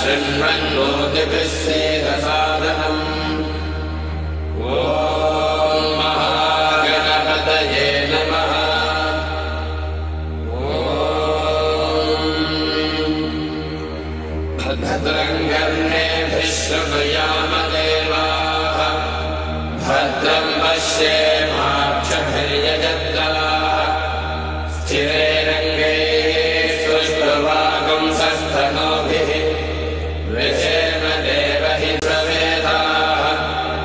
शृण्वन्नोतिभिः सेदसादनम्। ॐ महागणपतये नमः। ॐ भद्रं कर्णेभिः शृणुयाम देवाः, भद्रं पश्येमाक्षभिर्यजत्राः, स्थिरैरङ्गैस्तुष्टुवागुंसस्तनूभिः व्यशेम देवहि प्रवेदाः।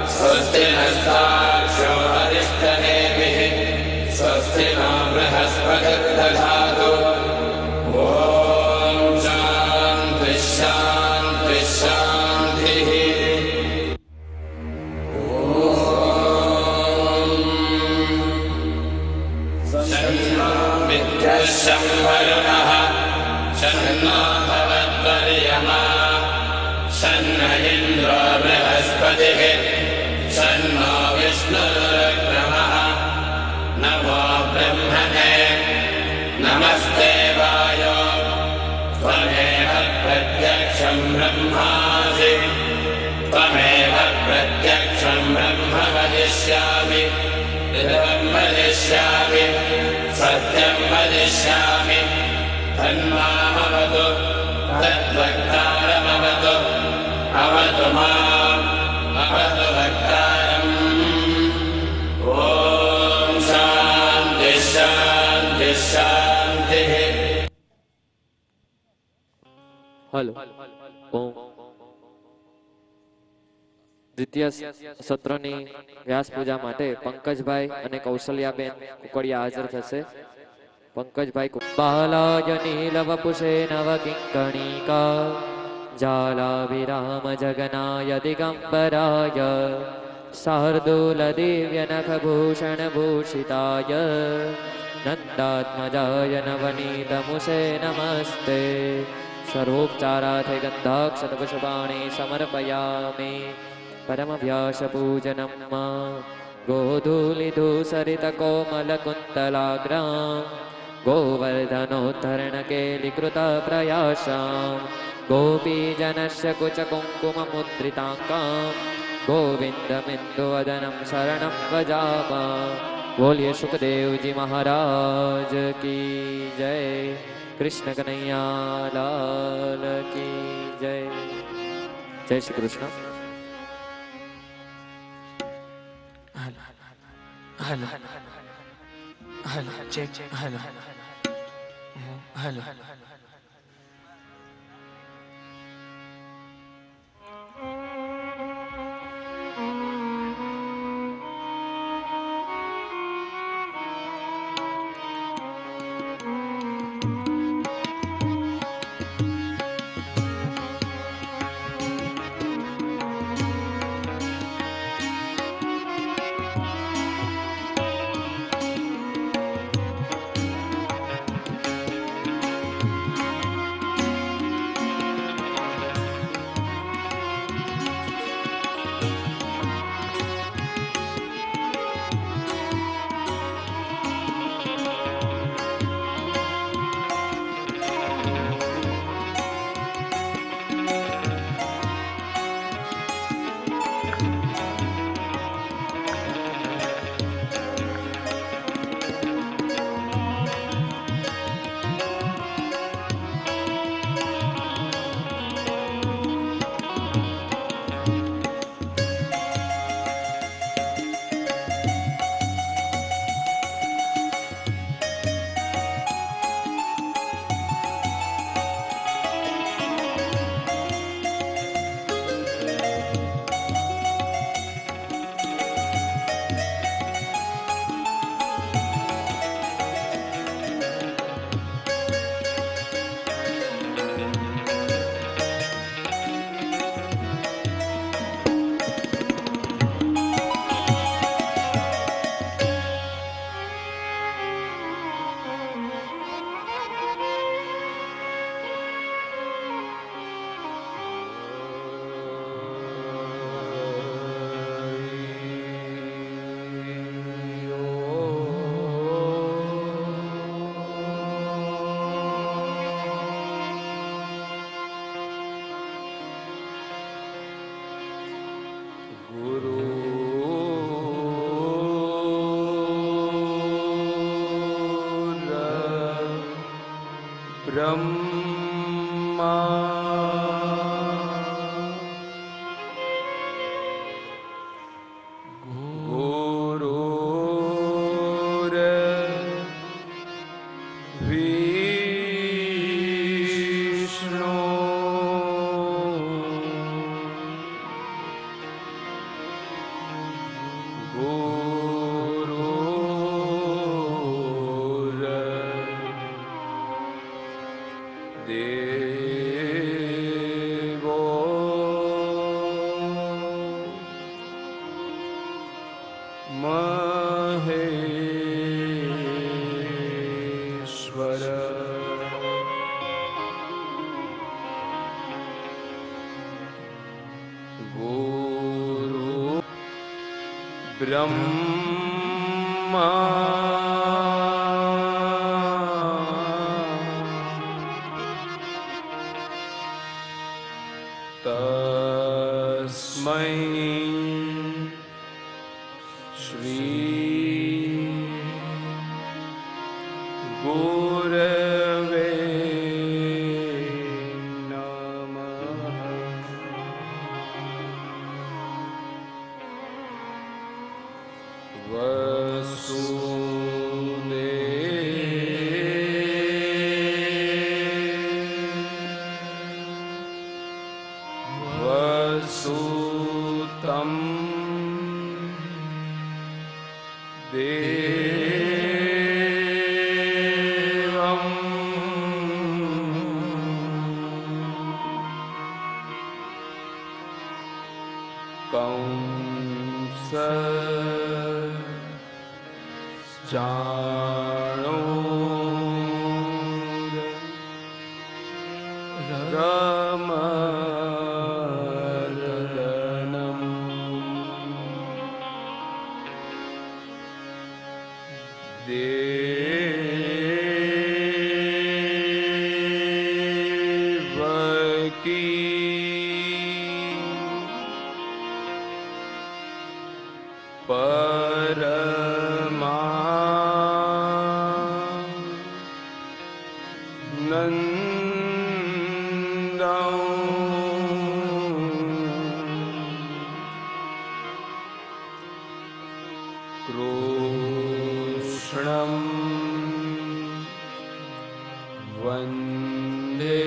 स्वस्ति नस्ताक्षो हरिष्ठनेमिः, स्वस्ति नो बृहस्पतिर्दधातु। ॐ शान्तिः शान्तिः शान्तिः। शम्भरुणः शन्नो भवद्वर्यमा, शन्न इन्द्रो बृहस्पतिः, शन्नो विष्णुरुक्रमः। नमो ब्रह्मणे नमस्ते वायो, त्वमेव प्रत्यक्षं ब्रह्मासि, त्वमेव प्रत्यक्षं ब्रह्म वदिष्यामि, इदं वदिष्यामि, सत्यं वदिष्यामि। तन्मामवतु तद्वक्तारमवतु, अवतु माम् अवतु वक्तारम्। ॐ शान्तिः शान्तिः शान्तिः। हेलो ओम। द्वितीय सत्रनी व्यास पूजा माटे पंकजभाई अने कौशल्याबेन कुकड़िया हाजर थशे। पंकजभाई बालाय नीलवपुषे नवकिंकणिका, जालाभिराम जगनाय दिगंबराय, शार्दूल दिव्य नखभूषण भूषिताय, नंदात्मजाय नवनीतमुषे नमस्ते। सर्वोपचारार्थे गन्धाक्षतपुष्पाणि समर्पयामि। परमव्यासपूजनं गोधूलिधूसरितकोमलकुन्तलाग्रां, गोवर्धनोद्धरणकेलिकृतप्रयासां, गोपीजनस्य कुचकुङ्कुममुद्रिताङ्कां, गोविन्दमिन्दुवदनं शरणं भजामः। बोलिए सुखदेव जी महाराज की जय। कृष्ण कन्हैया लाल की जय। जय Shri Krishna. Hello hello check hello hello. Brahma गुरुर्विष्णु देवो महेश्वर गुरु ब्रह्मा तस्मै श्री गुरवे नमः। वसुतं देवं कंस देवकी कृष्णं वन्दे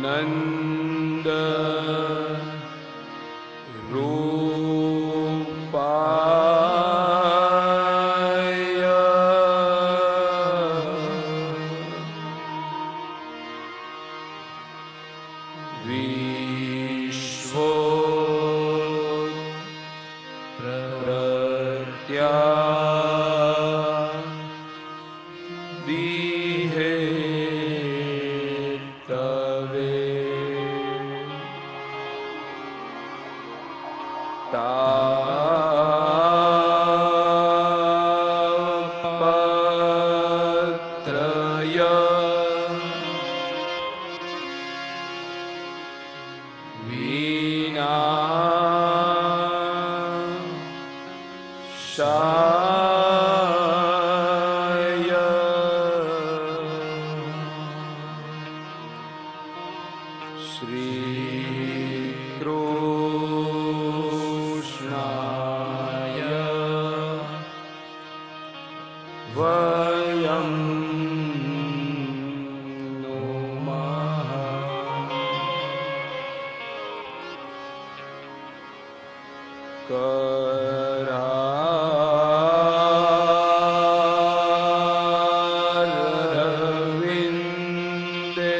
नंद रूपाय विश्वो प्रत्या तापत्रय वीणा शाय श्री कृष्णाय वयं नुमः। करारविन्दे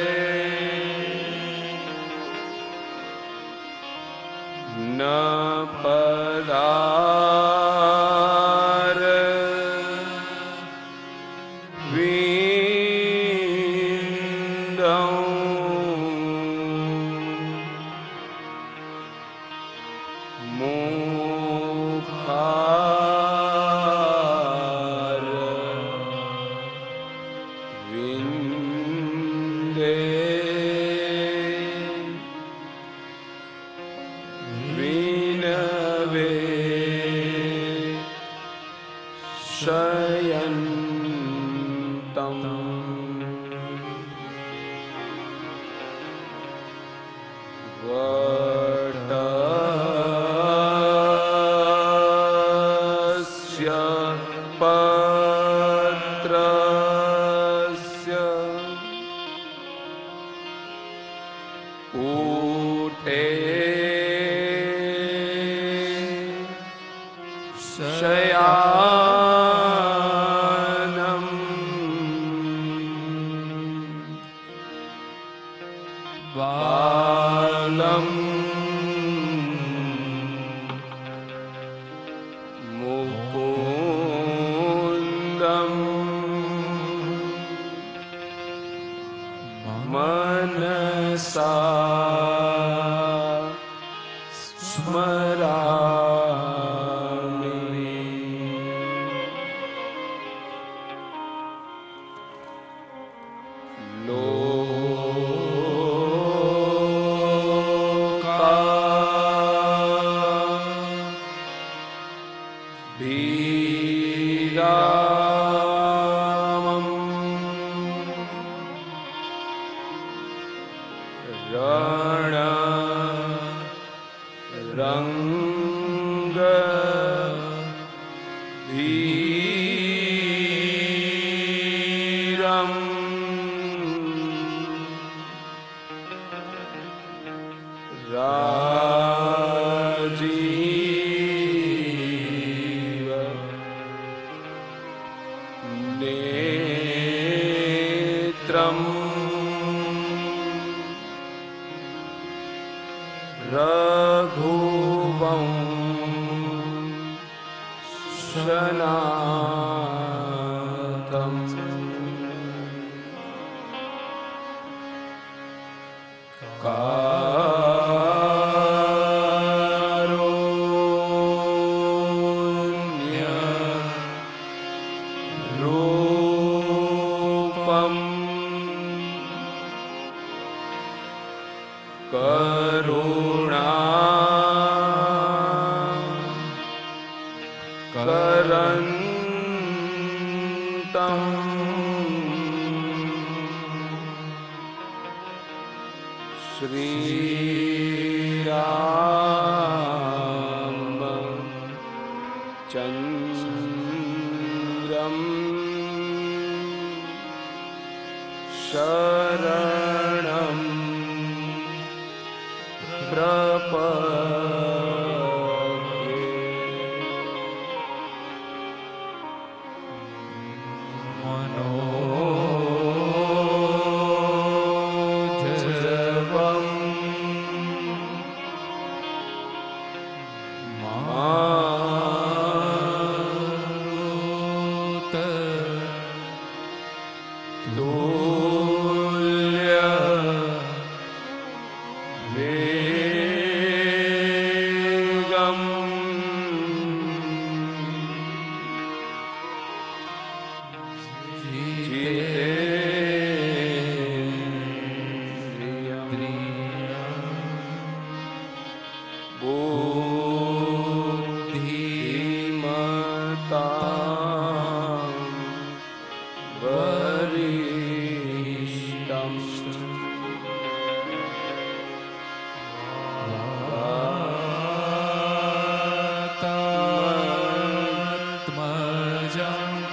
न पदार विन्दं वटस्य पत्रस्य ऊटे शयानम् बालम् मुकुन्दम् मनसा स्मरामि। लोका भिरामम् रण रंग धीरम् राजीव नेत्रम् रघुवंशनाथम् कारुण्य रूपम् करुणा करन्तम् श्रीराम चन्द्रम् शरणं प्रपद्ये। मनोजवम् मारुत तुल्य वेगम् बुद्धिमतां वरिष्ठम् वातात्मजम्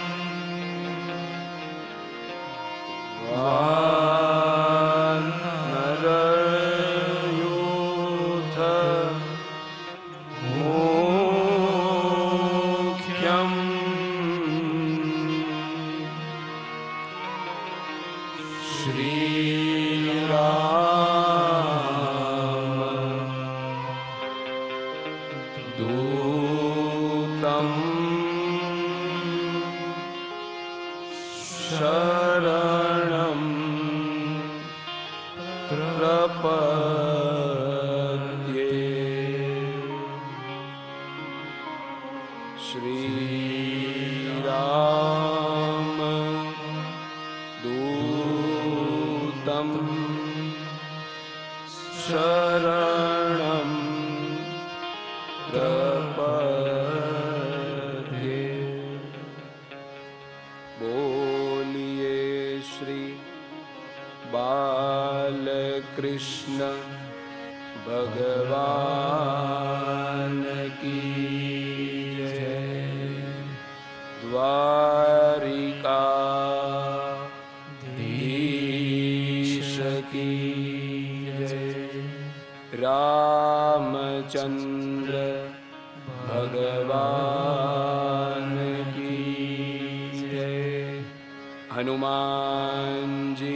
वानरयूथ मुख्यम् श्रीराम दूतम् शरणं प्रपद्ये। श्रीराम दूतम् शरणं प्रपद्ये। बोलिए श्री बालकृष्ण भगवान की जय। द्वारिकाधीश की जय। रामचंद्र भगवान की जय। हनुमान जी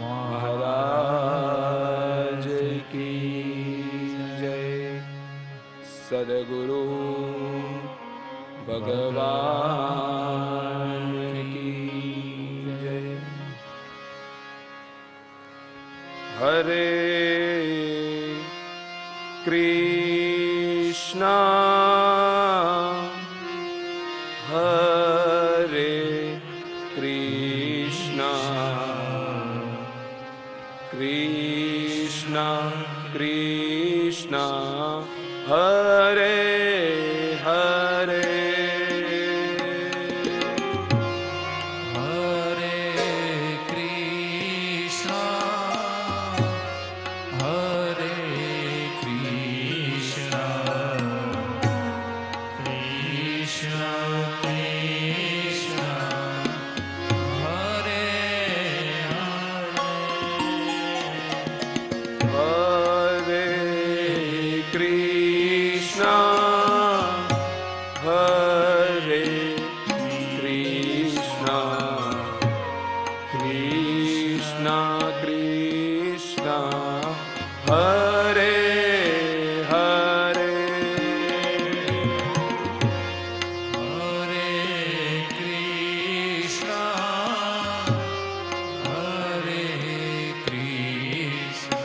महाराज की जय। सद्गुरु भगवान की जय। हरे कृष्णा हरे कृष्णा कृष्णा कृष्णा हरे हरे हरे कृष्णा हरे कृष्णा कृष्णा कृष्णा हरे हरे कृष्णा हरे कृष्णा कृष्णा कृष्णा हरे हरे हरे कृष्णा हरे कृष्णा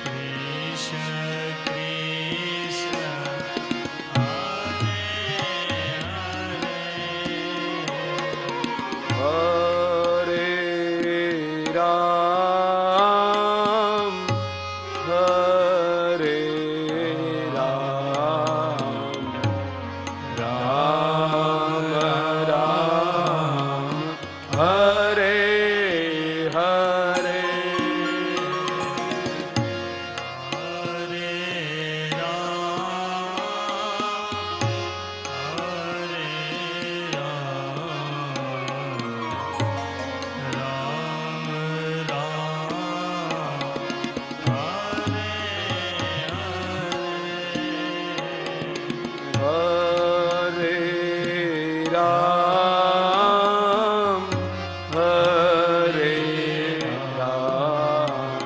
कृष्णा कृष्णा हरे राम हरे राम राम राम हरे हरे हरे राम हरे हरे राम हरे राम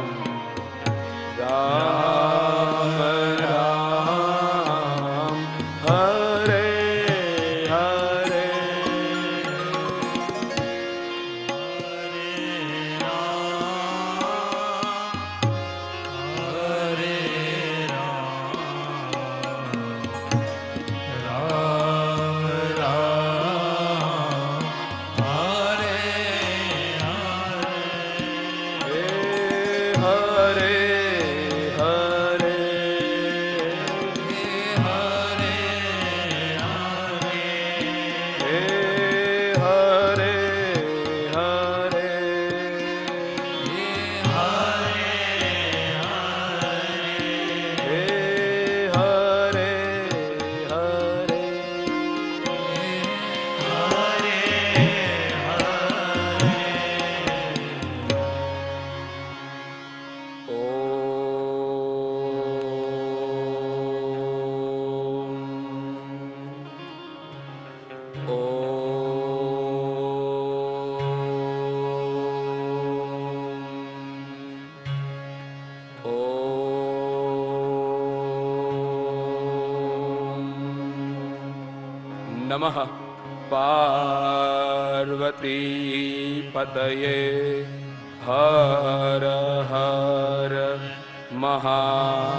राम राम हरे हरे हरे हरे हे हरे हरे हे हरे हरे नमः पार्वती पतये हर हर महादेव।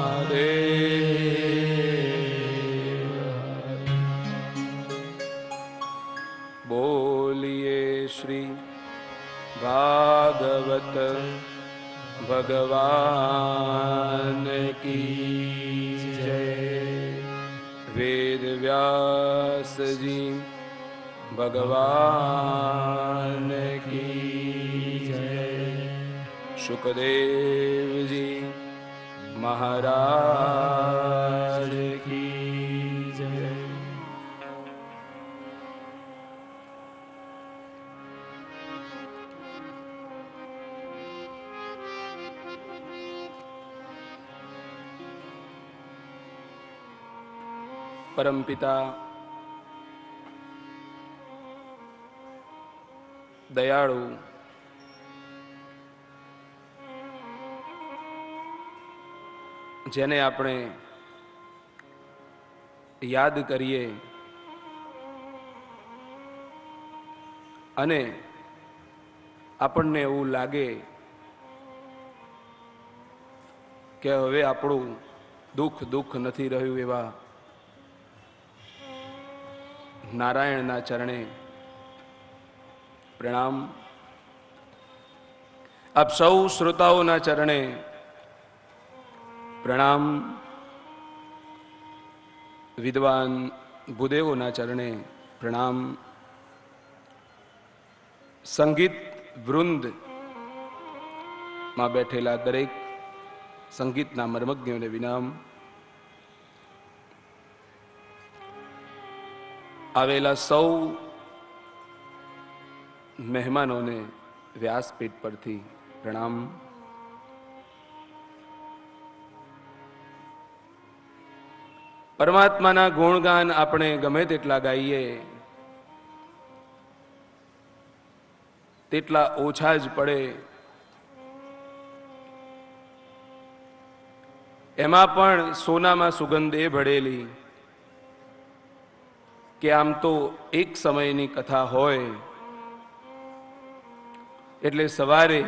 बोलिए श्री भागवत भगवान की जय। वेद व्यास जी भगवान की जय। शुकदेव जी महाराज की जय। परमपिता दयाळु જેને આપણે યાદ કરીએ અને આપણને એવું લાગે કે હવે આપણું દુઃખ નથી રહ્યું, એવા નારાયણના ચરણે પ્રણામ. આપ સૌ શ્રોતાઓના ચરણે પ્રણામ. વિદ્વાન ભૂદેવોના ચરણે પ્રણામ. સંગીત વૃંદ માં બેઠેલા દરેક સંગીતના મર્મજ્ઞોને વિનામ. આવેલા સૌ મહેમાનોને વ્યાસપીઠ પરથી પ્રણામ. પરમાત્માના ગુણગાન આપણે ગમે તેટલા ગાઈએ તેટલા ઓછા જ પડે. એમાં પણ સોનામાં સુગંધ એ ભળેલી કે આમ તો એક સમયની કથા હોય એટલે સવારે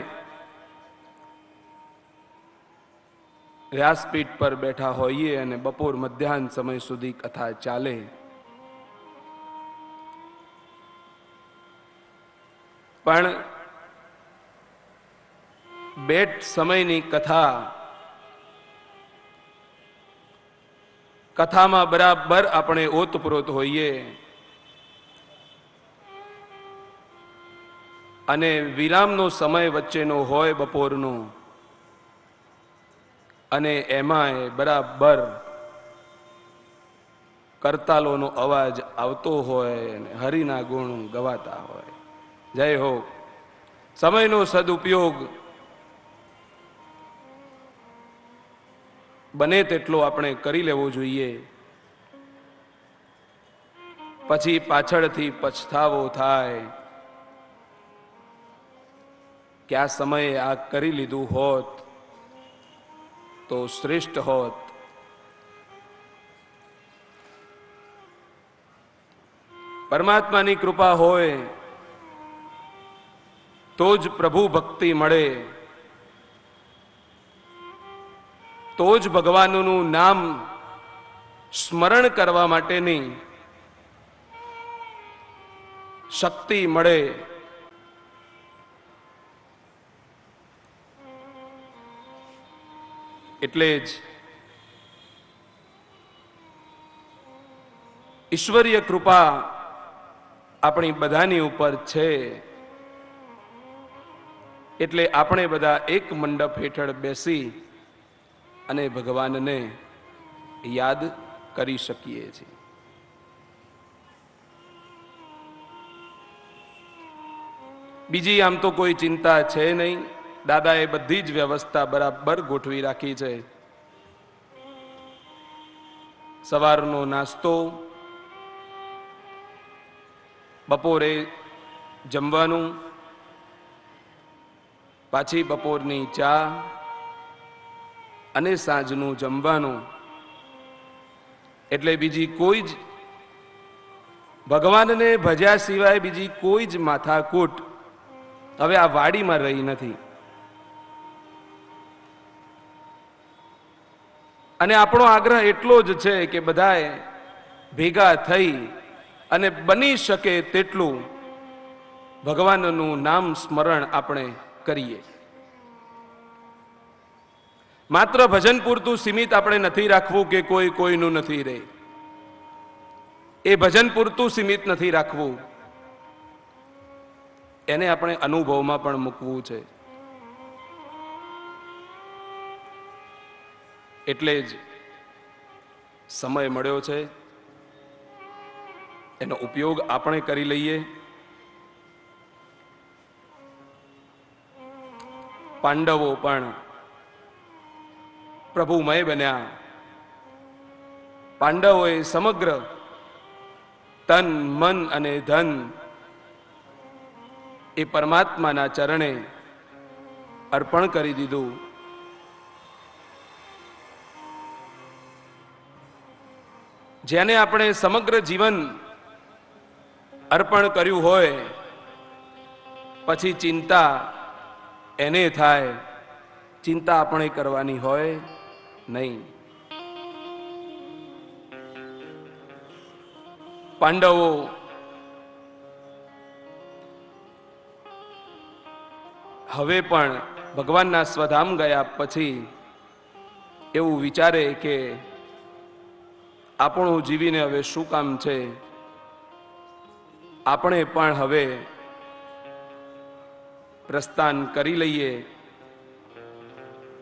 વ્યાસપીઠ પર બેઠા હોઈએ અને બપોર મધ્યાહન સમય સુધી કથા ચાલે. પણ બેઠ સમયની કથામાં બરાબર આપણે ઓતપ્રોત હોઈએ અને વિરામનો સમય વચ્ચેનો હોય બપોરનો, અને એમાં બરાબર કરતાલોનો અવાજ આવતો હોય અને હરિના ગુણ ગવાતા હોય. જય હો. સમયનો સદુપયોગ બને તેટલો આપણે કરી લેવો જોઈએ. પછી પાછળથી પછતાવો થાય કે આ સમયે આ કરી લીધું હોત તો શ્રેષ્ઠ હોત. પરમાત્માની કૃપા હોય તો જ પ્રભુ ભક્તિ મળે, તો જ ભગવાનનું નામ સ્મરણ કરવા માટેની શક્તિ મળે. એટલે જ ઈશ્વરીય કૃપા આપણી બધાની ઉપર છે. એટલે આપણે બધા એક મંડપ હેઠળ બેસી અને ભગવાનને યાદ કરી શકીએ છીએ. બીજી આમ તો કોઈ ચિંતા છે નહીં. દાદાએ બધી જ વ્યવસ્થા બરાબર ગોઠવી રાખી છે. સવારનો નાસ્તો, બપોરે જમવાનું, પાછી બપોરની ચા અને સાંજનું જમવાનું. એટલે બીજી કોઈ જ ભગવાનને ભજ્યા સિવાય બીજી કોઈ જ માથાકૂટ હવે આ વાડીમાં રહી નથી. અને આપણો આગ્રહ એટલો જ છે કે બધાએ ભેગા થઈ અને બની શકે તેટલું ભગવાનનું નામ સ્મરણ આપણે કરીએ. માત્ર ભજન પૂરતું સીમિત આપણે નથી રાખવું કે કોઈ કોઈનું નથી રહે. એ ભજન પૂરતું સીમિત નથી રાખવું, એને આપણે અનુભવમાં પણ મૂકવું છે. એટલે જ સમય મળ્યો છે, એનો ઉપયોગ આપણે કરી લઈએ. પાંડવો પણ પ્રભુમય બન્યા. પાંડવોએ સમગ્ર તન મન અને ધન એ પરમાત્માના ચરણે અર્પણ કરી દીધું. જેને આપણે સમગ્ર જીવન અર્પણ કર્યું હોય પછી ચિંતા એને થાય, ચિંતા આપણે કરવાની હોય નહીં. પાંડવો હવે પણ ભગવાનના સ્વધામ ગયા પછી એવું વિચારે કે આપણું જીવીને હવે શું કામ છે, આપણે પણ હવે પ્રસ્થાન કરી લઈએ.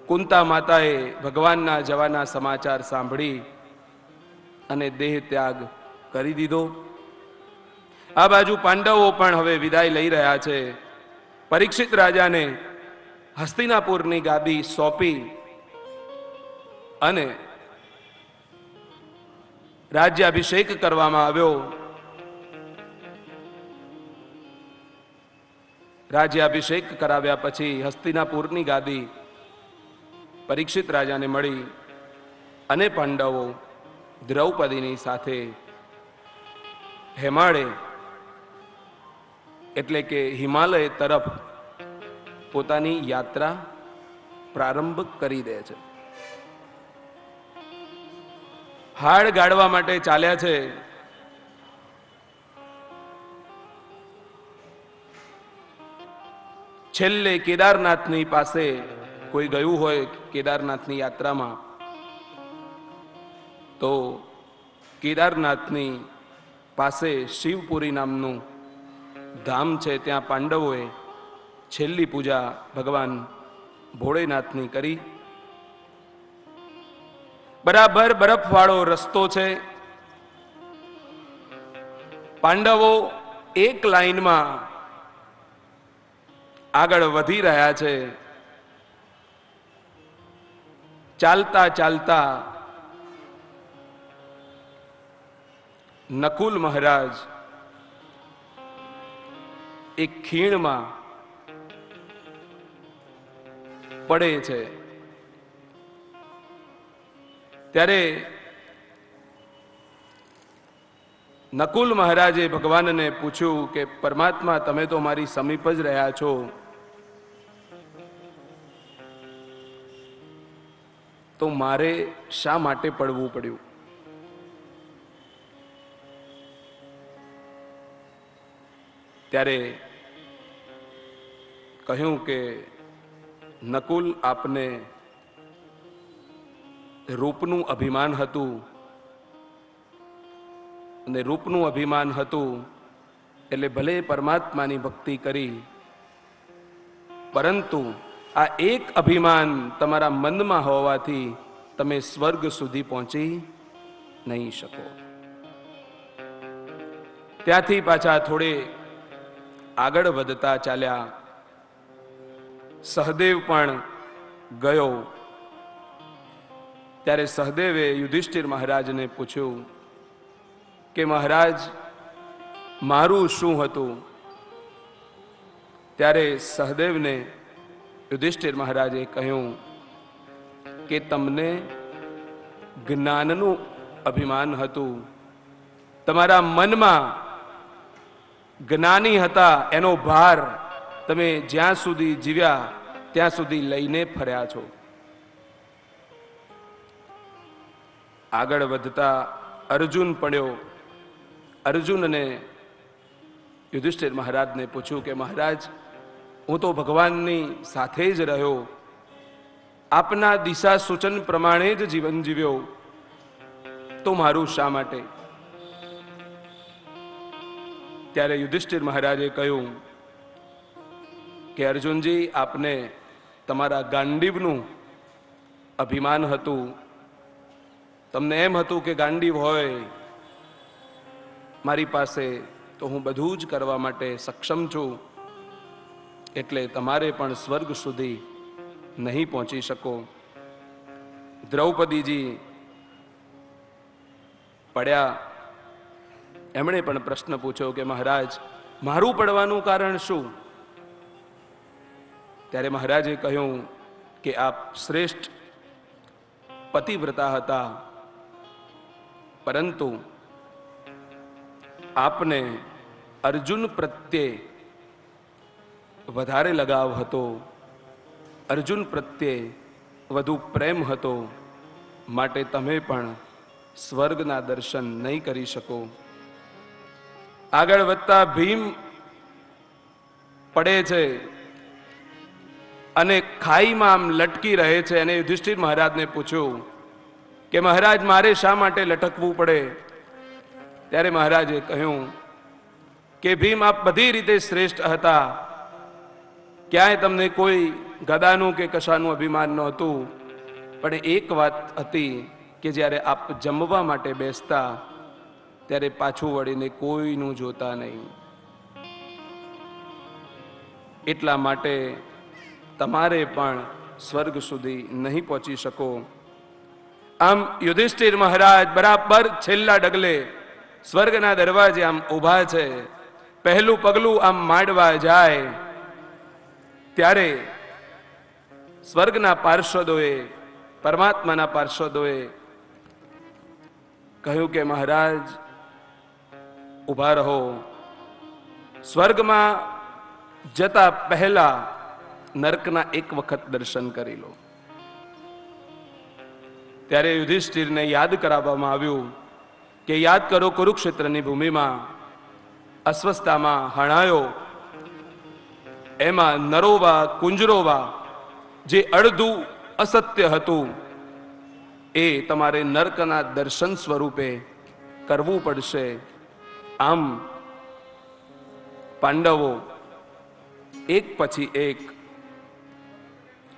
કુંતા માતાએ ભગવાનના જવાના સમાચાર સાંભળી અને દેહ ત્યાગ કરી દીધો. આ બાજુ પાંડવો પણ હવે વિદાય લઈ રહ્યા છે. પરીક્ષિત રાજાને હસ્તિનાપુરની ગાદી સોંપી અને રાજ્યાભિષેક કરવામાં આવ્યો. રાજ્યાભિષેક કરાવ્યા પછી હસ્તિનાપુરની ગાદી પરીક્ષિત રાજાને મળી અને પાંડવો દ્રૌપદીની સાથે હેમાળે એટલે કે હિમાલય તરફ પોતાની યાત્રા પ્રારંભ કરી દે છે. હાડ ગાળવા માટે ચાલ્યા છે. છેલ્લે કેદારનાથની પાસે કોઈ ગયું હોય કેદારનાથની યાત્રામાં તો કેદારનાથની પાસે શિવપુરી નામનું ધામ છે. ત્યાં પાંડવોએ છેલ્લી પૂજા ભગવાન ભોળેનાથની કરી. બરાબર બરફવાળો રસ્તો છે. પાંડવો એક લાઈનમાં આગળ વધી રહ્યા છે. ચાલતા ચાલતા નકુલ મહારાજ એક ખીણમાં પડે છે. ત્યારે નકુલ મહારાજે ભગવાનને પૂછ્યું કે પરમાત્મા, તમે તો મારી સમીપ જ રહ્યા છો, તો મારે શા માટે પડવું પડ્યું? ત્યારે કહ્યું કે નકુલ, આપને રૂપનું અભિમાન હતું અને રૂપનું અભિમાન હતું એટલે ભલે પરમાત્માની ભક્તિ કરી, પરંતુ આ એક અભિમાન તમારા મનમાં હોવાથી તમે સ્વર્ગ સુધી પહોંચી નહીં શકો. ત્યાંથી પાછા થોડે આગળ વધતા ચાલ્યા. સહદેવ પણ ગયો. ત્યારે સહદેવે યુધિષ્ઠિર મહારાજને પૂછ્યું કે મહારાજ, મારું શું હતું? ત્યારે સહદેવને યુધિષ્ઠિર મહારાજે કહ્યું કે તમને જ્ઞાનનું અભિમાન હતું. તમારા મનમાં જ્ઞાની હતા એનો ભાર તમે જ્યાં સુધી જીવ્યા ત્યાં સુધી લઈને ફર્યા છો. આગળ વધતા અર્જુન પડ્યો. અર્જુનને યુધિષ્ઠિર મહારાજને પૂછ્યું કે મહારાજ, હું તો ભગવાનની સાથે જ રહ્યો, આપના દિશા સૂચન પ્રમાણે જ જીવન જીવ્યો, તો મારું શા માટે? ત્યારે યુધિષ્ઠિર મહારાજે કહ્યું કે અર્જુનજી, આપને તમારા ગાંડીવનું અભિમાન હતું તમને એમ હતું કે ગાંડી હોય મારી પાસે તો હું બધું જ કરવા માટે સક્ષમ છું, એટલે તમારે પણ સ્વર્ગ સુધી નહીં પહોંચી શકો. દ્રૌપદીજી પડ્યા. એમણે પણ પ્રશ્ન પૂછ્યો કે મહારાજ, મારું પડવાનું કારણ શું? ત્યારે મહારાજે કહ્યું કે આપ શ્રેષ્ઠ પતિવ્રતા હતા, પરંતુ આપને અર્જુન પ્રત્યે વધારે લગાવ હતો, અર્જુન પ્રત્યે વધુ પ્રેમ હતો, માટે તમે પણ સ્વર્ગના દર્શન નહીં કરી શકો. આગળ વધતા ભીમ પડે છે અને ખાઈમાં આમ લટકી રહે છે, અને યુધિષ્ઠિર મહારાજને પૂછ્યું કે મહારાજ, મારે શા માટે લટકવું પડે? ત્યારે મહારાજે કહ્યું કે ભીમ, આપ બધી રીતે શ્રેષ્ઠ હતા, ક્યાંય તમને કોઈ ગદાનું કે કશાનું અભિમાન નહોતું, પણ એક વાત હતી કે જ્યારે આપ જમવા માટે બેસતા ત્યારે પાછું વળીને કોઈનું જોતા નહીં. એટલા માટે તમારે પણ સ્વર્ગ સુધી નહીં પહોંચી શકો. આમ યુધિષ્ઠિર મહારાજ બરાબર છેલ્લા ડગલે સ્વર્ગના દરવાજે આમ ઊભા છે. પહેલું પગલું આમ માંડવા જાય ત્યારે સ્વર્ગના પાર્ષદોએ, પરમાત્માના પાર્ષદોએ કહ્યું કે મહારાજ ઊભા રહો, સ્વર્ગમાં જતા પહેલા નરકના એક વખત દર્શન કરી લો. ત્યારે યુધિષ્ઠિરને યાદ કરાવવામાં આવ્યું કે યાદ કરો, કુરુક્ષેત્રની ભૂમિમાં અસ્વસ્થતામાં હણાયો, એમાં નરોવા કુંજરોવા જે અડધું અસત્ય હતું એ તમારે નરકના દર્શન સ્વરૂપે કરવું પડશે. આમ પાંડવો એક પછી એક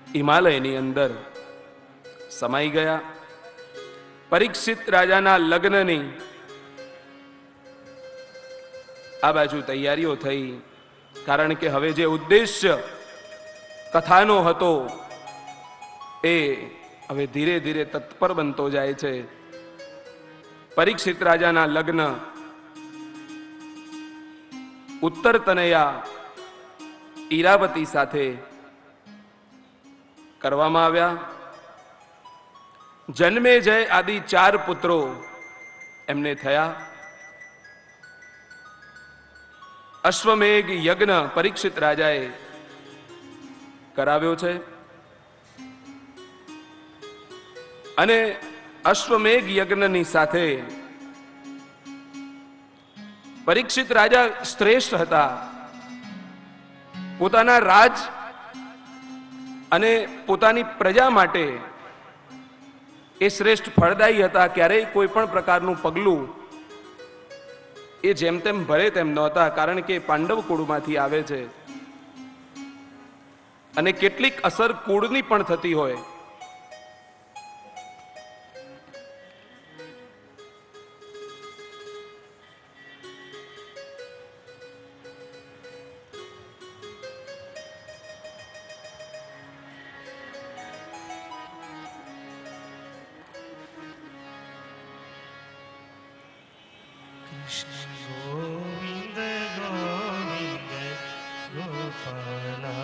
હિમાલયની અંદર સમાઈ ગયા. પરીક્ષિત રાજાના લગ્નની આ બાજુ તૈયારીઓ થઈ, કારણ કે હવે જે ઉદ્દેશ્ય કથાનો હતો એ હવે ધીરે ધીરે તત્પર બનતો જાય છે. પરીક્ષિત રાજાના લગ્ન ઉત્તર તનયા ઈરાવતી સાથે કરવામાં આવ્યા. જન્મે જય આદિ 4 પુત્રો એમને થયા. અશ્વમેઘ યજ્ઞ પરીક્ષિત રાજાએ કરાવ્યો છે, અને અશ્વમેઘ યજ્ઞની સાથે પરીક્ષિત રાજા શ્રેષ્ઠ હતા. પોતાના રાજ અને પોતાની પ્રજા માટે એ શ્રેષ્ઠ ફળદાયી હતા. ક્યારેય કોઈ પણ પ્રકારનું પગલું એ જેમ તેમ ભરે તેમ નહોતા, કારણ કે પાંડવ કુળમાંથી આવે છે અને કેટલીક અસર કુળની પણ થતી હોય. गोविंद गोविंद गोपाला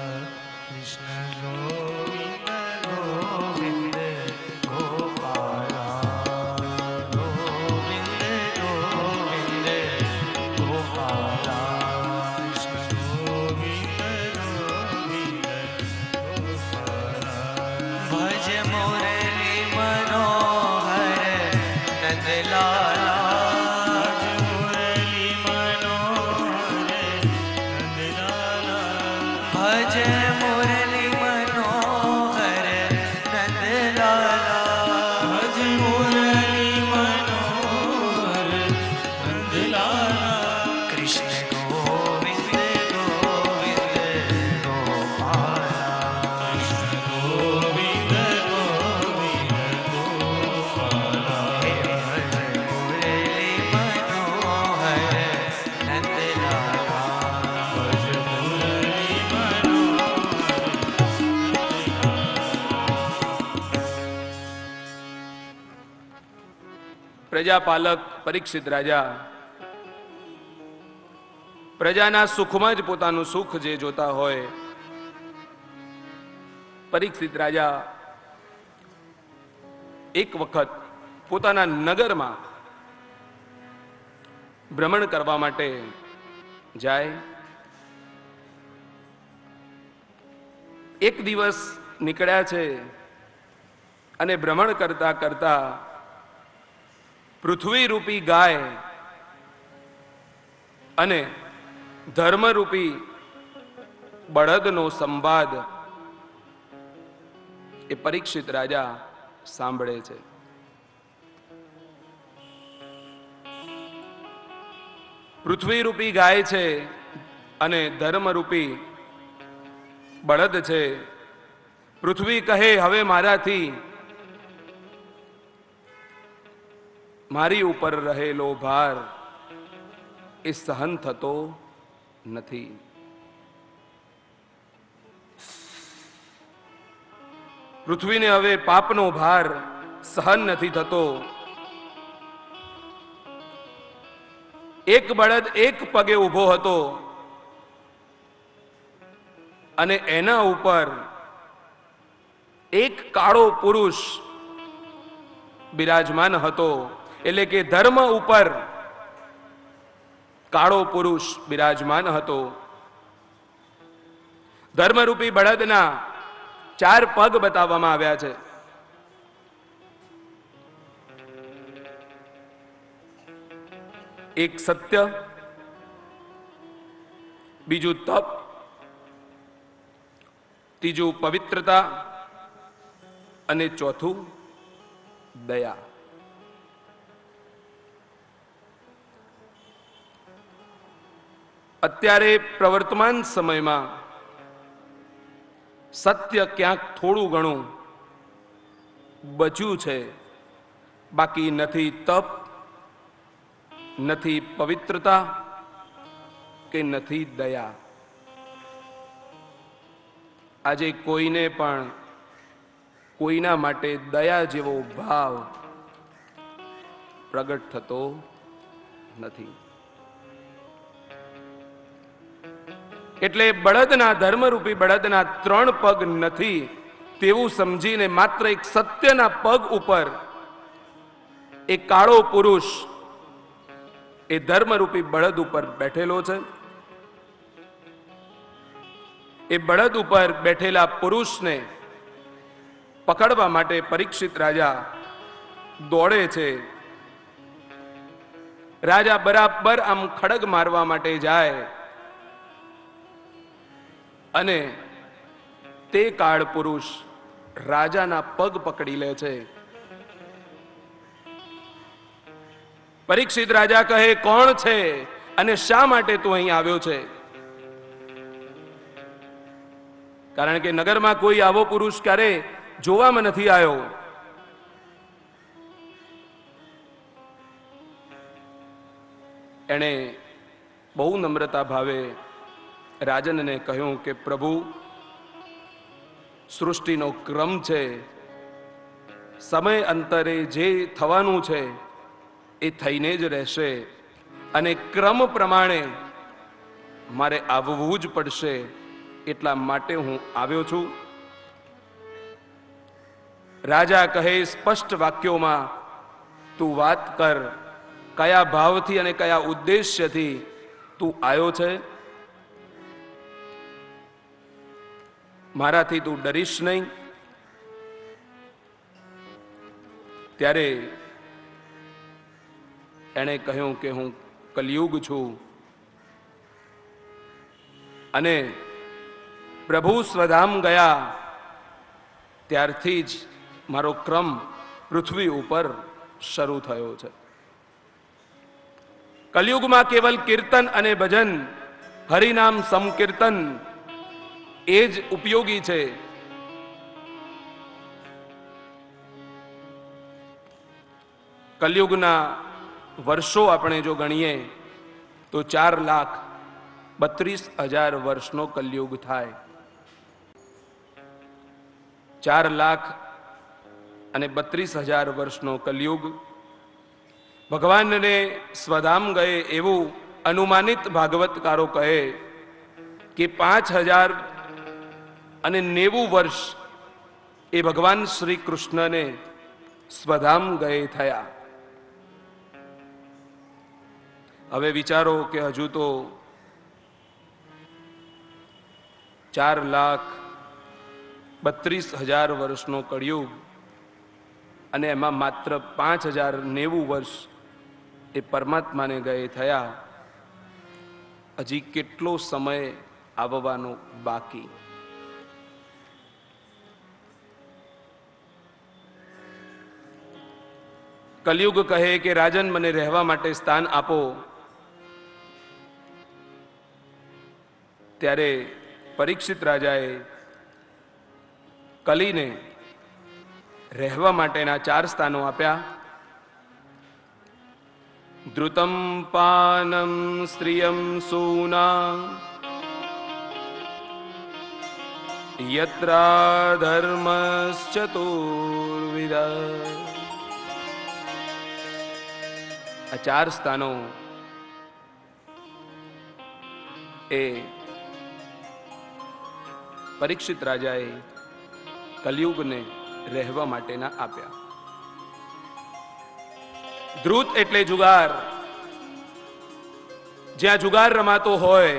कृष्ण गोविंद गोविंद गोपाला गोविंद गोविंद गोपाला कृष्ण गोविंद गोविंद गोपाला भज मुरली मनोहर नंदलाला પ્રજાપાલક પરીક્ષિત રાજા પ્રજાના સુખમાં જ પોતાનું સુખ જે જોતા હોય, પરીક્ષિત રાજા એક વખત પોતાના નગરમાં ભ્રમણ કરવા માટે જાય. એક દિવસ નીકળ્યા છે અને ભ્રમણ કરતા કરતા પૃથ્વી રૂપી ગાય અને ધર્મરૂપી બળદનો સંવાદ એ પરીક્ષિત રાજા સાંભળે છે. પૃથ્વી રૂપી ગાય છે અને ધર્મરૂપી બળદ છે. પૃથ્વી કહે, હવે મારાથી મારી ઉપર રહેલો ભાર એ સહન થતો નથી. પૃથ્વીને હવે પાપનો ભાર સહન નથી થતો. એક બળદ એક પગે ઊભો હતો અને એના ઉપર એક કાળો પુરુષ બિરાજમાન હતો. એટલે કે ધર્મ ઉપર કાળો પુરુષ બિરાજમાન હતો. ધર્મરૂપી બળદના 4 પગ બતાવવામાં આવ્યા છે. એક સત્ય, બીજું તપ, ત્રીજું પવિત્રતા અને ચોથું દયા. અત્યારે પ્રવર્તમાન સમયમાં સત્ય ક્યાંક થોડું ઘણું બચ્યું છે, બાકી નથી તપ, નથી પવિત્રતા કે નથી દયા. આજે કોઈને પણ કોઈના માટે દયા જેવો ભાવ પ્રગટ થતો નથી. એટલે બળદના, ધર્મરૂપી બળદના 3 પગ નથી તેવું સમજીને માત્ર એક સત્યના પગ ઉપર એક કાળો પુરુષ એ ધર્મરૂપી બળદ ઉપર બેઠેલો છે. એ બળદ ઉપર બેઠેલા પુરુષને પકડવા માટે પરીક્ષિત રાજા દોડે છે. રાજા બરાબર આમ ખડગ મારવા માટે જાય અને તે કાળ પુરુષ રાજાના પગ પકડી લે છે. પરીક્ષિત રાજા કહે, કોણ છે અને શા માટે તું અહીં આવ્યો છે? કારણ કે નગરમાં કોઈ આવો પુરુષ ક્યારે જોવામાં નથી આવ્યો. એણે બહુ નમ્રતા ભાવે રાજનને કહ્યું કે પ્રભુ, સૃષ્ટિનો ક્રમ છે, સમય અંતરે જે થવાનું છે એ થઈને જ રહેશે અને ક્રમ પ્રમાણે મારે આવવું જ પડશે. એટલા માટે હું આવ્યો છું. રાજા કહે, સ્પષ્ટ વાક્યોમાં તું વાત કર, કયા ભાવથી અને કયા ઉદ્દેશ્યથી તું આવ્યો છે? મારાથી તું ડરીશ નહીં. ત્યારે એણે કહ્યું કે હું કલિયુગ છું અને પ્રભુ સ્વધામ ગયા ત્યારથી જ મારો ક્રમ પૃથ્વી ઉપર શરૂ થયો છે. કલિયુગમાં કેવલ કીર્તન અને ભજન, હરિનામ સંકીર્તન એ જ ઉપયોગી છે. કલિયુગના વર્ષો આપણે જો ગણીએ તો 4,32,000 વર્ષનો કલિયુગ થાય. 4,32,000 વર્ષનો કલિયુગ ભગવાનને સ્વધામ ગયે એવું અનુમાનિત ભાગવતકારો કહે કે 5090 વર્ષ એ ભગવાન શ્રી કૃષ્ણને સ્વધામ ગયે થયા. હવે વિચારો કે હજુ તો 4,32,000 વર્ષનો કળિયુગ અને એમાં માત્ર 5090 વર્ષ એ પરમાત્માને ગયે થયા. હજી કેટલો સમય આવવાનો બાકી. કલયુગ કહે કે રાજન મને રહેવા માટે સ્થાન આપો. ત્યારે પરીક્ષિત રાજાએ કલીને રહેવા માટેના 4 સ્થાનો આપ્યા. ધ્રુતમ પાનમ સ્ત્રિયમ સૂના યત્રા ધર્મશ્ચતુર્વિધા. આ 4 સ્થાનો એ પરીક્ષિત રાજાએ કલયુગને રહેવા માટેના આપ્યા. ધ્રુત એટલે જુગાર. જ્યાં જુગાર રમાતો હોય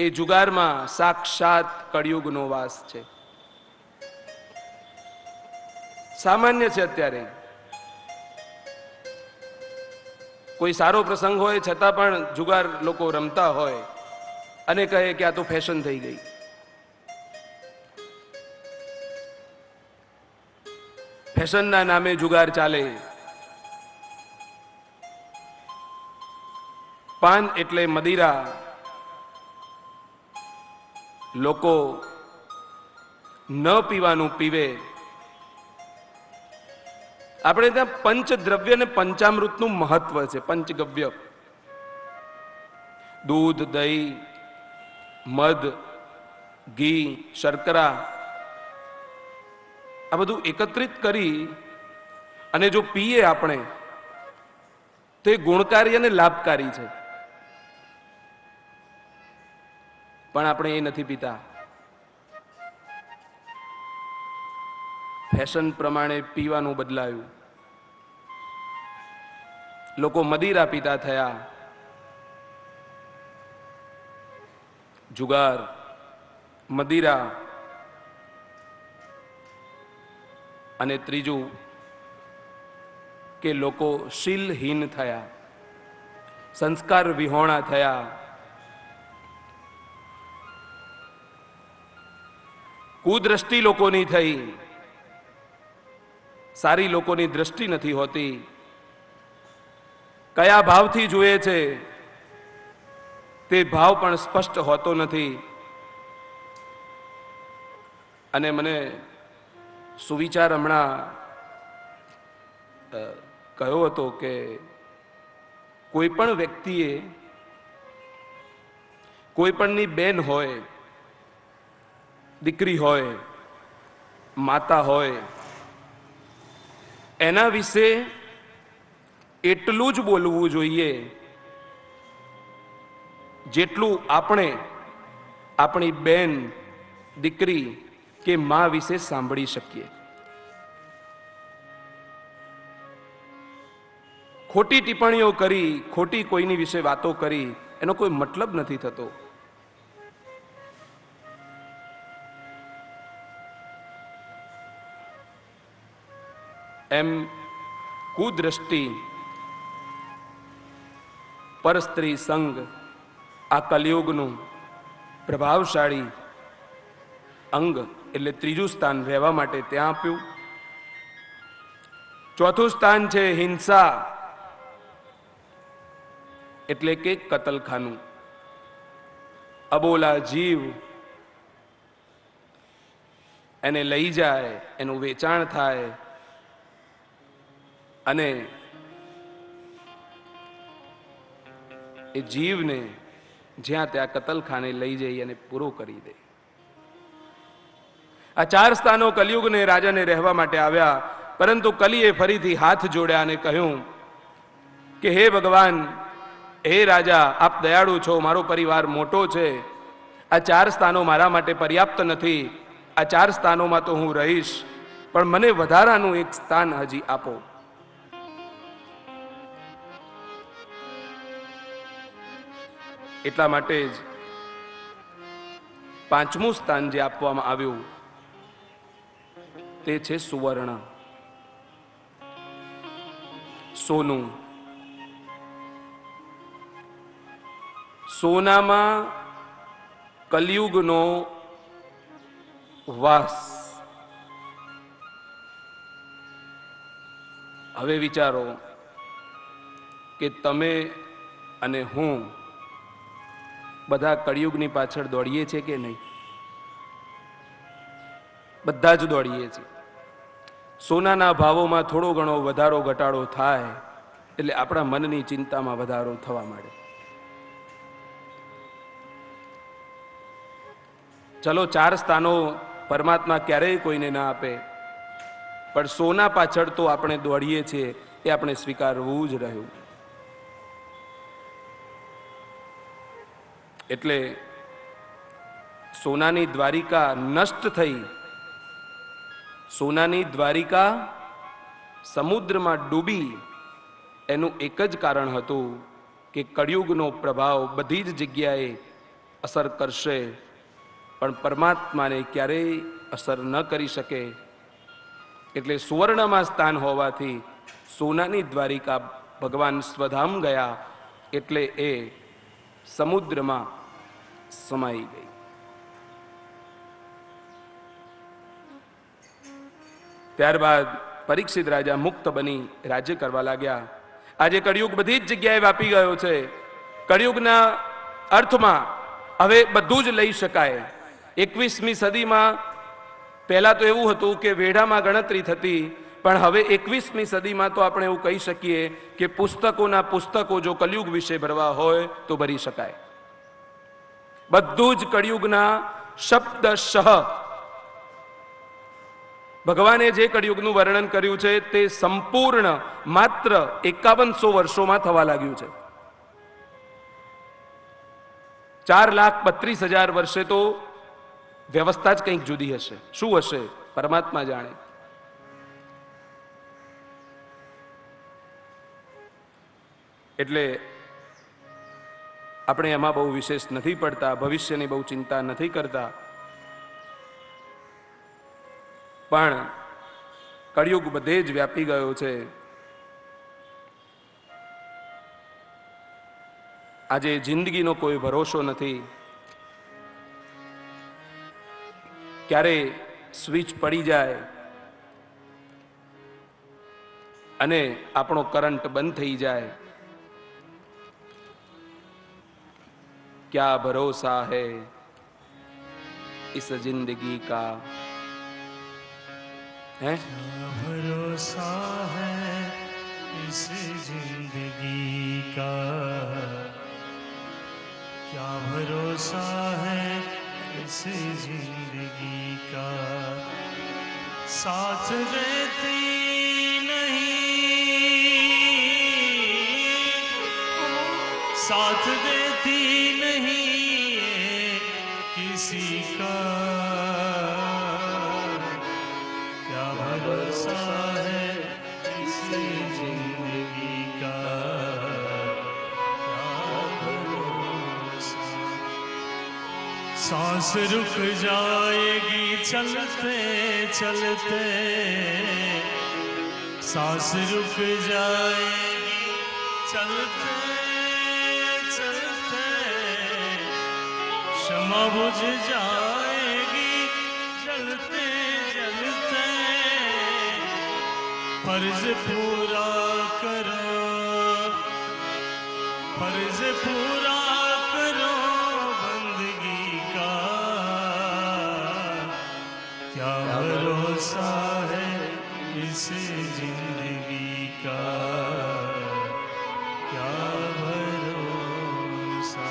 એ જુગારમાં સાક્ષાત કળિયુગનો વાસ છે. સામાન્ય છે અત્યારે કોઈ સારો પ્રસંગ હોય છતાં પણ જુગાર લોકો રમતા હોય અને કહે કે આ તો ફેશન થઈ ગઈ. ફેશનના નામે જુગાર ચાલે. પાન એટલે મદિરા. લોકો ન પીવાનું પીવે. આપણે ત્યાં પંચદ્રવ્ય ને પંચામૃતનું મહત્વ છે. પંચગવ્ય દૂધ, દહીં, મધ, ઘી, શર્કરા આ બધું એકત્રિત કરી અને જો પીએ આપણે તો એ ગુણકારી અને લાભકારી છે. પણ આપણે એ નથી પીતા. ફેશન પ્રમાણે પીવાનું બદલાયું. લોકો મદિરા પીતા થયા. જુગાર, મદિરા અને ત્રીજું કે લોકો શીલહીન થયા, સંસ્કાર વિહોણા થયા. કુદ્રષ્ટિ લોકોની થઈ. સારી લોકોની દ્રષ્ટિ નથી હોતી. કયા ભાવથી જુએ છે તે ભાવ પણ સ્પષ્ટ હોતો નથી. અને મને સુવિચાર હમણાં કહ્યો હતો કે કોઈ પણ વ્યક્તિએ કોઈ પણની બેન હોય, દીકરી હોય, માતા હોય, એના વિશે એટલું જ બોલવું જોઈએ જેટલું આપણે આપણી બેન, દીકરી કે મા વિશે સાંભળી શકીએ. ખોટી ટિપ્પણીઓ કરી, ખોટી કોઈની વિશે વાતો કરી એનો કોઈ મતલબ નથી થતો. એમ કુદ્રષ્ટિ, પરસ્ત્રી સંગ આ કલિયુગનું પ્રભાવશાળી અંગ એટલે ત્રીજું સ્થાન રહેવા માટે ત્યાં આપ્યું. ચોથું સ્થાન છે હિંસા એટલે કે કતલખાનું. અબોલા જીવ એને લઈ જાય, એનું વેચાણ થાય અને એ જીવને જ્યાં ત્યાં કતલખાને લઈ જઈ અને પૂરો કરી દે. આ 4 સ્થાનો કલયુગને રાજાને રહેવા માટે આવ્યા. પરંતુ કલીએ ફરીથી હાથ જોડ્યા અને કહ્યું કે હે ભગવાન, હે રાજા, આપ દયાળુ છો, મારો પરિવાર મોટો છે, આ 4 સ્થાનો મારા માટે પર્યાપ્ત નથી, આ 4 સ્થાનોમાં તો હું રહીશ, પણ મને વધારાનું એક સ્થાન હજી આપો. એટલા માટે જ 5મું સ્થાન જે આપવામાં આવ્યું તે છે સુવર્ણ, સોનું. સોનામાં કલયુગનો વાસ. હવે વિચારો કે તમે અને હું બધા કળિયુગની પાછળ દોડીએ છીએ કે નહીં? બધા જ દોડીએ છીએ. સોનાના ભાવોમાં થોડો ઘણો વધારો ઘટાડો થાય એટલે આપણા મનની ચિંતામાં વધારો થવા માંડે. ચલો 4 સ્થાનો પરમાત્મા ક્યારેય કોઈને ના આપે, પણ સોના પાછળ તો આપણે દોડીએ છીએ, એ આપણે સ્વીકારવું જ રહ્યું. એટલે સોનાની દ્વારિકા નષ્ટ થઈ, સોનાની દ્વારિકા સમુદ્રમાં ડૂબી, એનું એક જ કારણ હતું કે કળિયુગનો પ્રભાવ બધી જ જગ્યાએ અસર કરશે, પણ પરમાત્માને ક્યારેય અસર ન કરી શકે. એટલે સુવર્ણમાં સ્થાન હોવાથી સોનાની દ્વારિકા ભગવાન સ્વધામ ગયા, એટલે એ સમુદ્રમાં સમાઈ ગઈ. ત્યારબાદ પરીક્ષિત રાજા મુક્ત બની રાજ્ય કરવા લાગ્યા. આજે કળિયુગ બધી જ જગ્યાએ વ્યાપી ગયો છે. કળિયુગના અર્થમાં હવે બધું જ લઈ શકાય. 21મી સદીમાં પહેલા તો એવું હતું કે વેઢામાં ગણતરી થતી, પણ હવે 21મી સદીમાં તો આપણે એવું કહી શકીએ કે પુસ્તકોના પુસ્તકો જો કળિયુગ વિશે ભરવા હોય તો ભરી શકાય. બધું જ કળિયુગના શબ્દશઃ ભગવાને જે કળિયુગનું વર્ણન કર્યું છે તે સંપૂર્ણ માત્ર 5100 વર્ષોમાં થવા લાગ્યું છે. 4,32,000 વર્ષે તો વ્યવસ્થા જ કંઈક જુદી હશે. શું હશે પરમાત્મા જાણે. એટલે આપણે એમાં બહુ વિશેષ નથી પડતા, ભવિષ્યની બહુ ચિંતા નથી કરતા, પણ કળિયુગ બધે જ વ્યાપી ગયો છે. આજે જિંદગીનો કોઈ ભરોસો નથી. ક્યારે સ્વિચ પડી જાય અને આપણો કરંટ બંધ થઈ જાય. क्या भरोसा है इस जिंदगी का, है क्या भरोसा है इस जिंदगी का, क्या भरोसा है इस जिंदगी का, साथ देती नहीं, साथ देती नहीं किसी का, क्या भरोसा है इस जिंदगी का, क्या भरोसा। सांस रुक जाएगी चलते चलते, सांस रुक जाएगी चलते चलते, क्षमा बुझ जाएगी जलते जलते, फर्ज पूरा करो, फर्ज पूरा करो बंदगी का, क्या भरोसा है इस जिंदगी का, क्या भरोसा,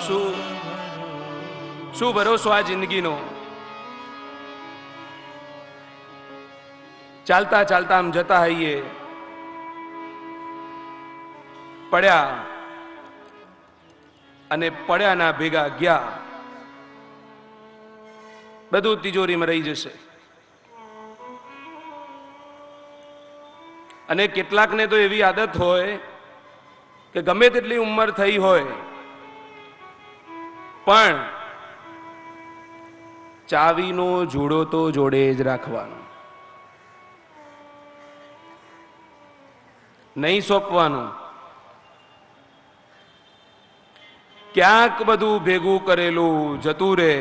શું શું ભરોસો આ જિંદગીનો. ચાલતા ચાલતા આમ જતા હઈએ, પડ્યા અને પડ્યાના ભેગા ગયા. બધું તિજોરીમાં રહી જશે. અને કેટલાકને તો એવી આદત હોય કે ગમે તેટલી ઉંમર થઈ હોય પણ ચાવીનો જોડો તો જોડે જ રાખવાનો, નહીં સોંપવાનું. ક્યાંક બધું ભેગું કરેલું જતું રે,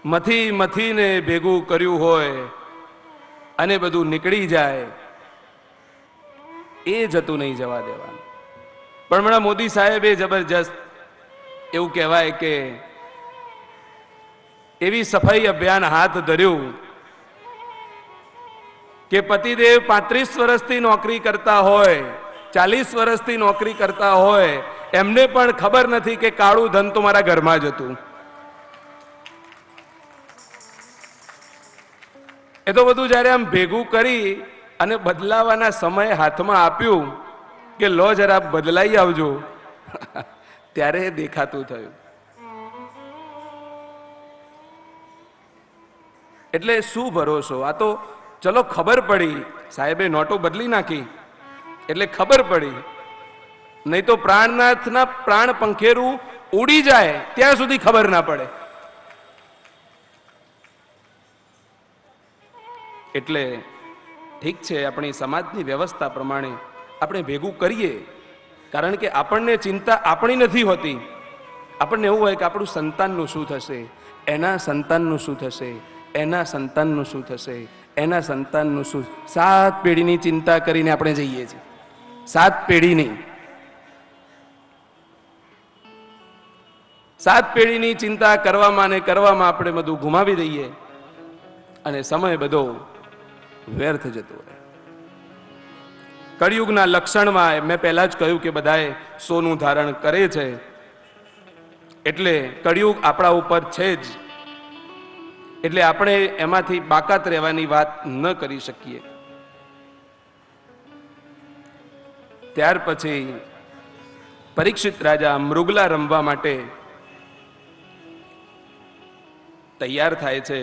મથીને ભેગું કર્યું હોય અને બધું નીકળી જાય, એ જતું નહીં જવા દેવાનું. પણ હમણાં મોદી સાહેબે જબરજસ્ત એવું કહેવાય કે એવી સફાઈ અભિયાન હાથ ધર્યું કે પતિદેવ 35 વર્ષથી નોકરી કરતા હોય, 40 વર્ષથી નોકરી કરતા હોય, એમને પણ ખબર નથી કે કાળું ધન તો મારા ઘરમાં જ હતું. એ તો બધું જ્યારે આમ ભેગું કરી અને બદલાવાના સમય હાથમાં આપ્યું કે લો જરા બદલાઈ આવજો, ત્યારે દેખાતું થયું. એટલે શું ભરોસો? આ તો ચલો ખબર પડી, સાહેબે નોટો બદલી નાખી એટલે ખબર પડી, નહીં તો પ્રાણનાથના પ્રાણ પંખેરું ઉડી જાય ત્યાં સુધી ખબર ના પડે. એટલે ઠીક છે, આપણી સમાજની વ્યવસ્થા પ્રમાણે આપણે ભેગું કરીએ, કારણ કે આપણને ચિંતા આપણી નથી હોતી. આપણને એવું હોય કે આપણું સંતાનનું શું થશે, એના સંતાનનું શું થશે, એના સંતાનનું શું થશે, એના સંતાનનું શું. 7 પેઢીની ચિંતા કરીને આપણે જઈએ છીએ. 7 પેઢીની 7 પેઢીની ચિંતા કરવામાં ને કરવામાં આપણે બધું ગુમાવી દઈએ અને સમય બધો વ્યર્થ જતો રહે. કળિયુગના લક્ષણમાં મેં પહેલા જ કહ્યું કે બધાએ સોનું ધારણ કરે છે, એટલે કળિયુગ આપણા ઉપર છે જ, એટલે આપણે એમાંથી બાકાત રહેવાની વાત ન કરી શકીએ. ત્યાર પછી પરીક્ષિત રાજા મૃગલા રમવા માટે તૈયાર થાય છે.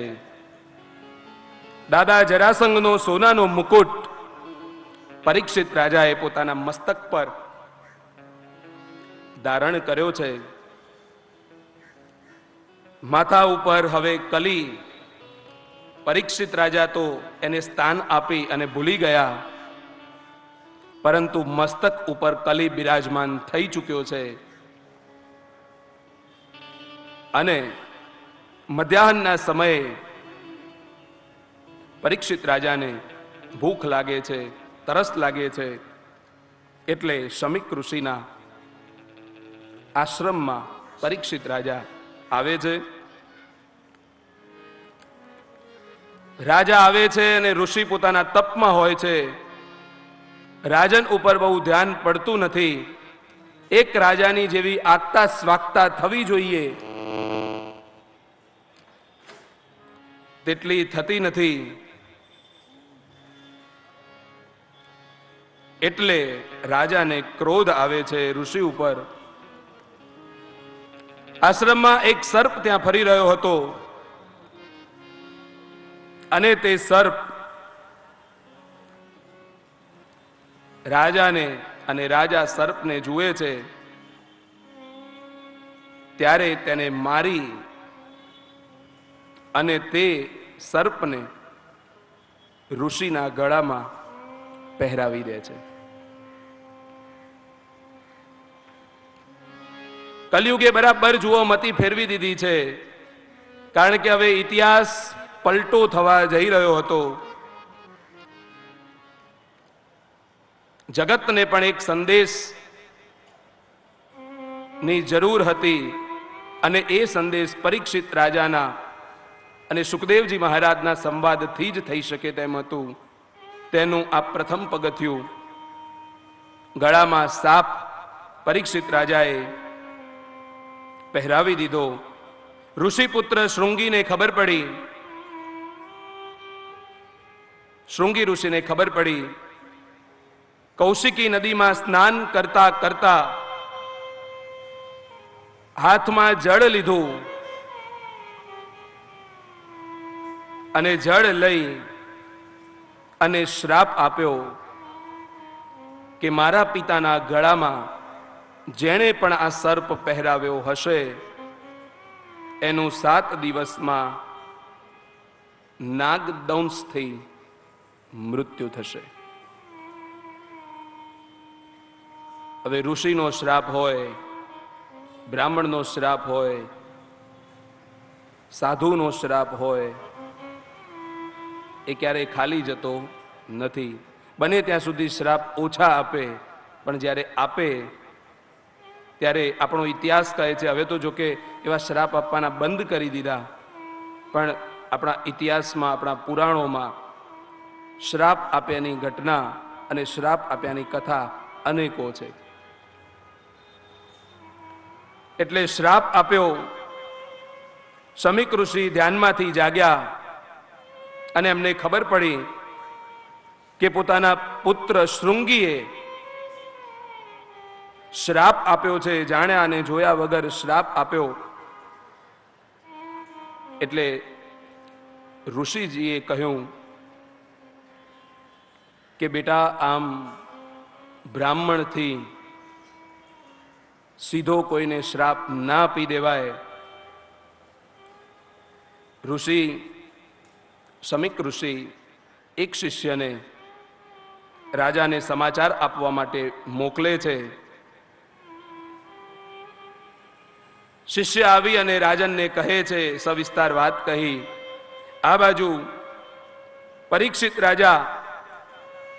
દાદા જરાસંઘનો સોનાનો મુકુટ પરીક્ષિત રાજાએ પોતાના મસ્તક પર ધારણ કર્યો છે. માથા ઉપર હવે કલી, પરીક્ષિત રાજા તો એને સ્થાન આપી અને ભૂલી ગયા, પરંતુ મસ્તક ઉપર કલી બિરાજમાન થઈ ચૂક્યો છે. અને મધ્યાહનના સમયે પરીક્ષિત રાજાને ભૂખ લાગે છે, તરસ લાગે છે, એટલે શમિક ઋષિના આશ્રમમાં પરીક્ષિત રાજા આવે છે. રાજા આવે છે અને ઋષિ પોતાના તપમાં હોય છે. રાજન ઉપર બહુ ધ્યાન પડતું નથી. એક રાજાની જેવી આગતા સ્વાગતા થવી જોઈએ તેટલી થતી નથી. એટલે રાજાને ક્રોધ આવે છે ઋષિ ઉપર. આશ્રમમાં એક સર્પ ત્યાં ફરી રહ્યો હતો અને તે સર્પ રાજાને અને રાજા સર્પને જુએ છે. ત્યારે તેને મારી અને તે સર્પને ઋષિના ગળામાં પહેરાવી દે છે. કલયુગે બરાબર જુઓ મતી ફેરવી દીધી છે, કારણ કે હવે ઇતિહાસ પલટો થવા જઈ રહ્યો હતો. જગતને પણ એક સંદેશ ની જરૂર હતી અને એ સંદેશ પરીક્ષિત રાજાના અને સુખદેવજી મહારાજના સંવાદથી જ થઈ શકે તેમ હતું. તેનું આ પ્રથમ પગથિયું. ગળામાં સાપ પરીક્ષિત રાજાએ પહેરાવી દીધો. ઋષિપુત્ર શૃંગીને ખબર પડી શૃંગી ઋષિને ખબર પડી. કૌશિકી નદીમાં સ્નાન કરતા કરતા હાથમાં જળ લીધું અને જળ લઈ અને શ્રાપ આપ્યો કે મારા પિતાના ગળામાં જેણે પણ આ સર્પ પહેરાવ્યો હશે એનું 7 દિવસમાં નાગદંશથી મૃત્યુ થશે. હવે ઋષિનો શ્રાપ હોય, બ્રાહ્મણનો શ્રાપ હોય, સાધુનો શ્રાપ હોય, એ ક્યારેય ખાલી જતો નથી. બને ત્યાં સુધી શ્રાપ ઓછા આપે, પણ જ્યારે આપે ત્યારે આપણો ઇતિહાસ કહે છે, હવે તો જો કે એવા શ્રાપ આપવાના બંધ કરી દીધા, પણ આપણા ઇતિહાસમાં, આપણા પુરાણોમાં શ્રાપ આપ્યાની ઘટના અને શ્રાપ આપ્યાની કથા અનેકો છે. એટલે શ્રાપ આપ્યો. શમીક ઋષિ ધ્યાનમાંથી જાગ્યા અને એમને ખબર પડી કે પોતાના પુત્ર શૃંગીએ શ્રાપ આપ્યો છે. જાણ્યા અને જોયા વગર શ્રાપ આપ્યો. એટલે ઋષિજીએ કહ્યું કે બેટા, આમ બ્રાહ્મણથી સીધો કોઈને શ્રાપ ના આપી દેવાય. ઋષિ શમીક ઋષિ એક શિષ્યને રાજાને સમાચાર આપવા માટે મોકલે છે. શિષ્ય આવી અને રાજનને કહે છે, સવિસ્તાર વાત કહી. આ બાજુ પરીક્ષિત રાજા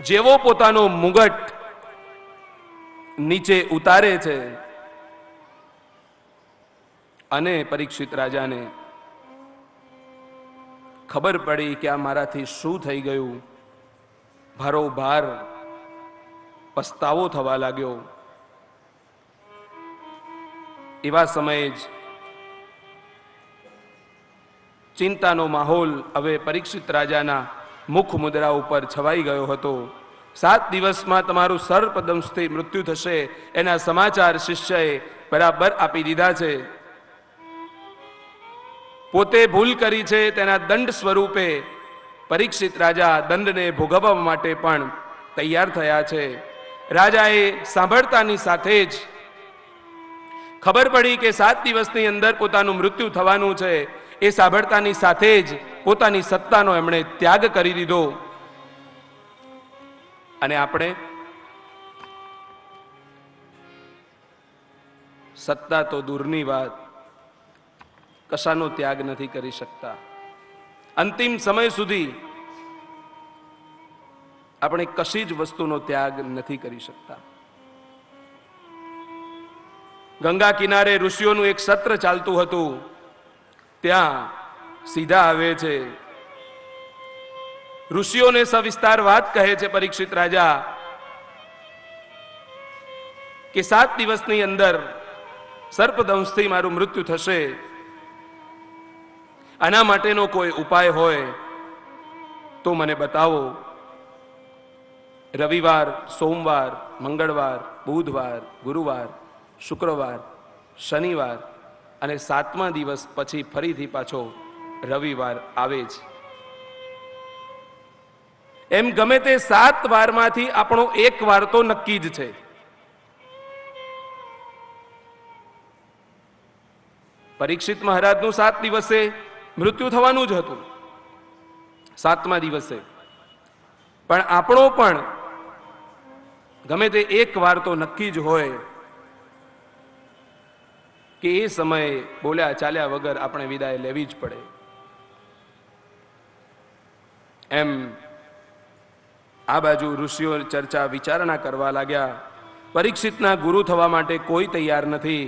જેવો પોતાનો મુગટ નીચે ઉતારે છે અને પરીક્ષિત રાજાને ખબર પડી કે આ મારાથી શું થઈ ગયું. ભારોભાર પસ્તાવો થવા લાગ્યો. એવા સમયે જ ચિંતાનો માહોલ હવે પરીક્ષિત રાજાના મુખ મુદ્રા ઉપર છવાઈ ગયો હતો. 7 દિવસમાં તમારું સર્પદંશથી મૃત્યુ થશે એના સમાચાર શિષ્યએ બરાબર આપી દીધા છે. પોતે ભૂલ કરી છે તેના દંડ સ્વરૂપે પરીક્ષિત રાજા દંડને ભોગવવા માટે પણ તૈયાર થયા છે. રાજાએ સાંભળતાની સાથે જ ખબર પડી કે 7 દિવસની અંદર પોતાનું મૃત્યુ થવાનું છે. એ સાંભળતાની સાથે જ પોતાની સત્તાનો એમણે ત્યાગ કરી દીધો. અને આપણે સત્તા તો દૂરની વાત, કશાનો ત્યાગ નથી કરી શકતા. અંતિમ સમય સુધી આપણે કશી જ વસ્તુનો ત્યાગ નથી કરી શકતા. ગંગા કિનારે ઋષિઓનું એક સત્ર ચાલતું હતું. ત્યાં સીધા આવે છે. ઋષિઓને સવિસ્તાર વાત કહે છે પરીક્ષિત રાજા કે 7 દિવસની અંદર સર્પદંશથી મારું મૃત્યુ થશે. આના માટેનો કોઈ ઉપાય હોય તો મને બતાવો. રવિવાર, સોમવાર, મંગળવાર, બુધવાર, ગુરુવાર, શુક્રવાર, શનિવાર અને 7મા દિવસ પછી ફરીથી પાછો રવિવાર આવે છે. એમ ગમે તે 7 વારમાંથી આપણો એક વાર તો નક્કી જ છે. પરીક્ષિત મહારાજનું 7 દિવસે મૃત્યુ થવાનું જ હતું, 7મા દિવસે. પણ આપણો પણ ગમે તે એક વાર તો નક્કી જ હોય કે એ સમયે બોલ્યા ચાલ્યા વગર આપણે વિદાય લેવી જ પડે. એમ આ બાજુ ઋષિઓ ચર્ચા વિચારણા કરવા લાગ્યા. પરીક્ષિતના ગુરુ થવા માટે કોઈ તૈયાર નથી.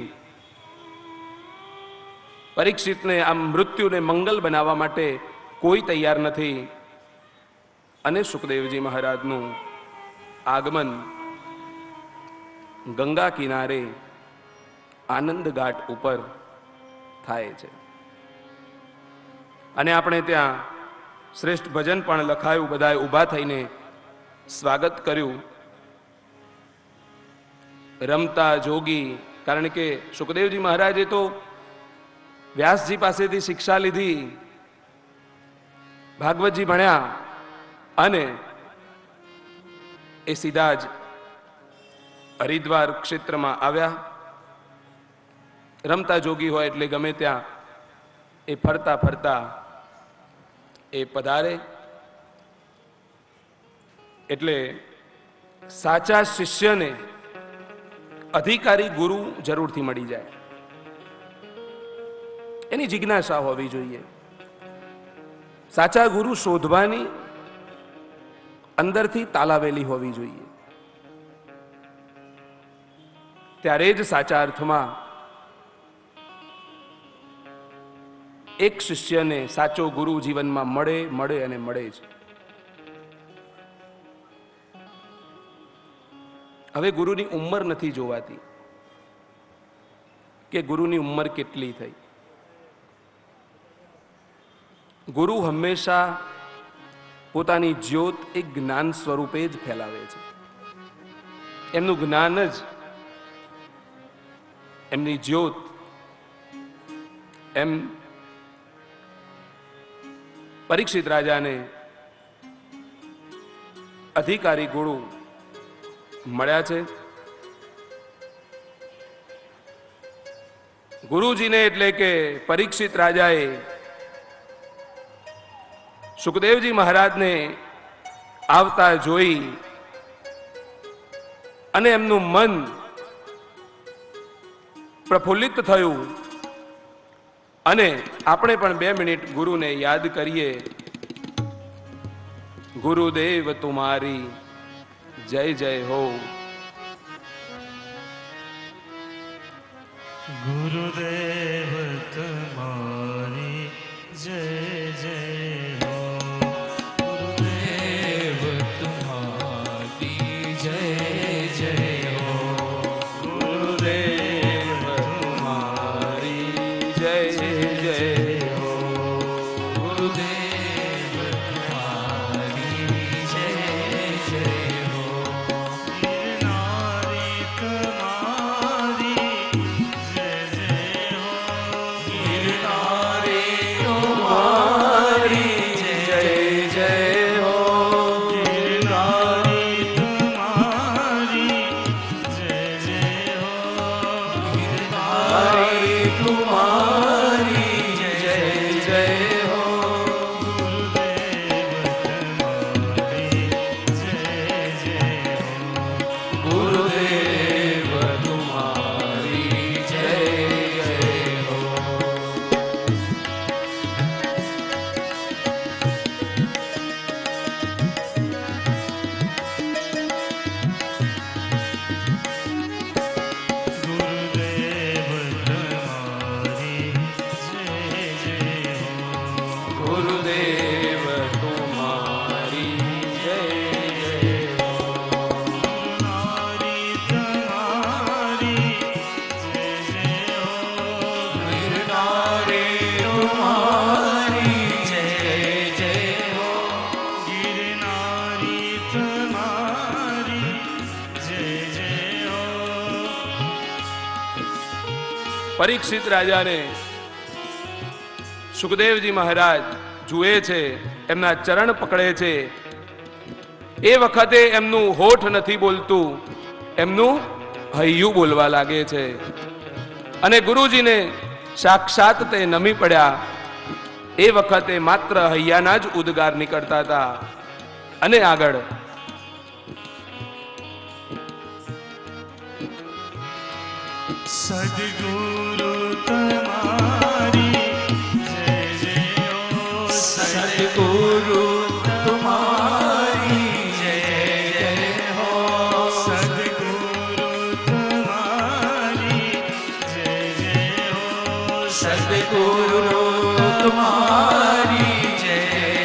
પરીક્ષિતને આ મૃત્યુને મંગલ બનાવવા માટે કોઈ તૈયાર નથી. અને સુખદેવજી મહારાજનું આગમન ગંગા કિનારે આનંદ ઘાટ ઉપર થાય છે. અને આપણે ત્યાં શ્રેષ્ઠ ભજન પણ લખાયું. બધાએ ઊભા થઈને સ્વાગત કર્યું. રમતા જોગી, કારણ કે સુખદેવજી મહારાજે તો વ્યાસજી પાસેથી શિક્ષા લીધી, ભાગવતજી ભણ્યા અને એ સીધા જ હરિદ્વાર ક્ષેત્રમાં આવ્યા. રમતા જોગી હોય એટલે ગમે ત્યાં એ ફરતા ફરતા એ પધારે. એટલે સાચા શિષ્યને અધિકારી ગુરુ જરૂરથી મળી જાય, એની જિજ્ઞાસા હોવી જોઈએ. સાચા ગુરુ શોધવાની અંદરથી તાલાવેલી હોવી જોઈએ. ત્યારે જ સાચા અર્થમાં એક શિષ્યને સાચો ગુરુ જીવનમાં મળે અને મળે જ. હવે ગુરુની ઉંમર નથી જોવાતી કે ગુરુની ઉંમર કેટલી થઈ. ગુરુ હંમેશા પોતાની જ્યોત એક જ્ઞાન સ્વરૂપે જ ફેલાવે છે. એમનું જ્ઞાન જ એમની જ્યોત. એમ પરીક્ષિત રાજાને અધિકારી ગુરુ મળ્યા છે. ગુરુજીને એટલે કે પરીક્ષિત રાજાએ સુખદેવજી મહારાજને આવતા જોઈ અને એમનું મન પ્રફુલ્લિત થયું. અને આપણે પણ 2 મિનિટ ગુરુને યાદ કરીએ. ગુરુદેવ તુમારી જય જય હો. गुरुदेव तुम्हारी जय जय हो। गुरुदेव तुम्हारी जय जय हो। गुरुदेव तुम्हारी जय जय हो। गुरुदेव तुम्हारी जय जय हो। गिरनारी तुम्हारी जय जय हो। गिरनारी तुम्हारी जय जय हो। गिरनारी तुम्हारी जय जय हो। गिरनारी तुम्हारी जय जय हो। गुरुदेव तुम्हारी जय जय हो। गुरुदेव तुम्हारी जय जय हो। गुरुदेव तुम्हारी जय जय हो। नारी तुम्हारी जय जय हो। गिरनारी तुम्हारी जय जय हो। गिरनारी तुम्हारी जय जय हो। પરીક્ષિત રાજાને સુખદેવજી મહારાજ જુએ છે, એમના ચરણ પકડે છે. એ વખતે એમનું હોઠ નથી બોલતું, એમનું હૈયું બોલવા લાગે છે. અને ગુરુજીને સાક્ષાત તે નમી પડ્યા. એ વખતે માત્ર હૈયાના જ ઉદ્ગાર નીકળતા હતા. અને આગળ सद्गुरु तुम्हारी जय जय हो। सद्गुरु तुम्हारी जय जय हो। सद्गुरु तुम्हारी जय जय हो। सद्गुरु तुम्हारी जय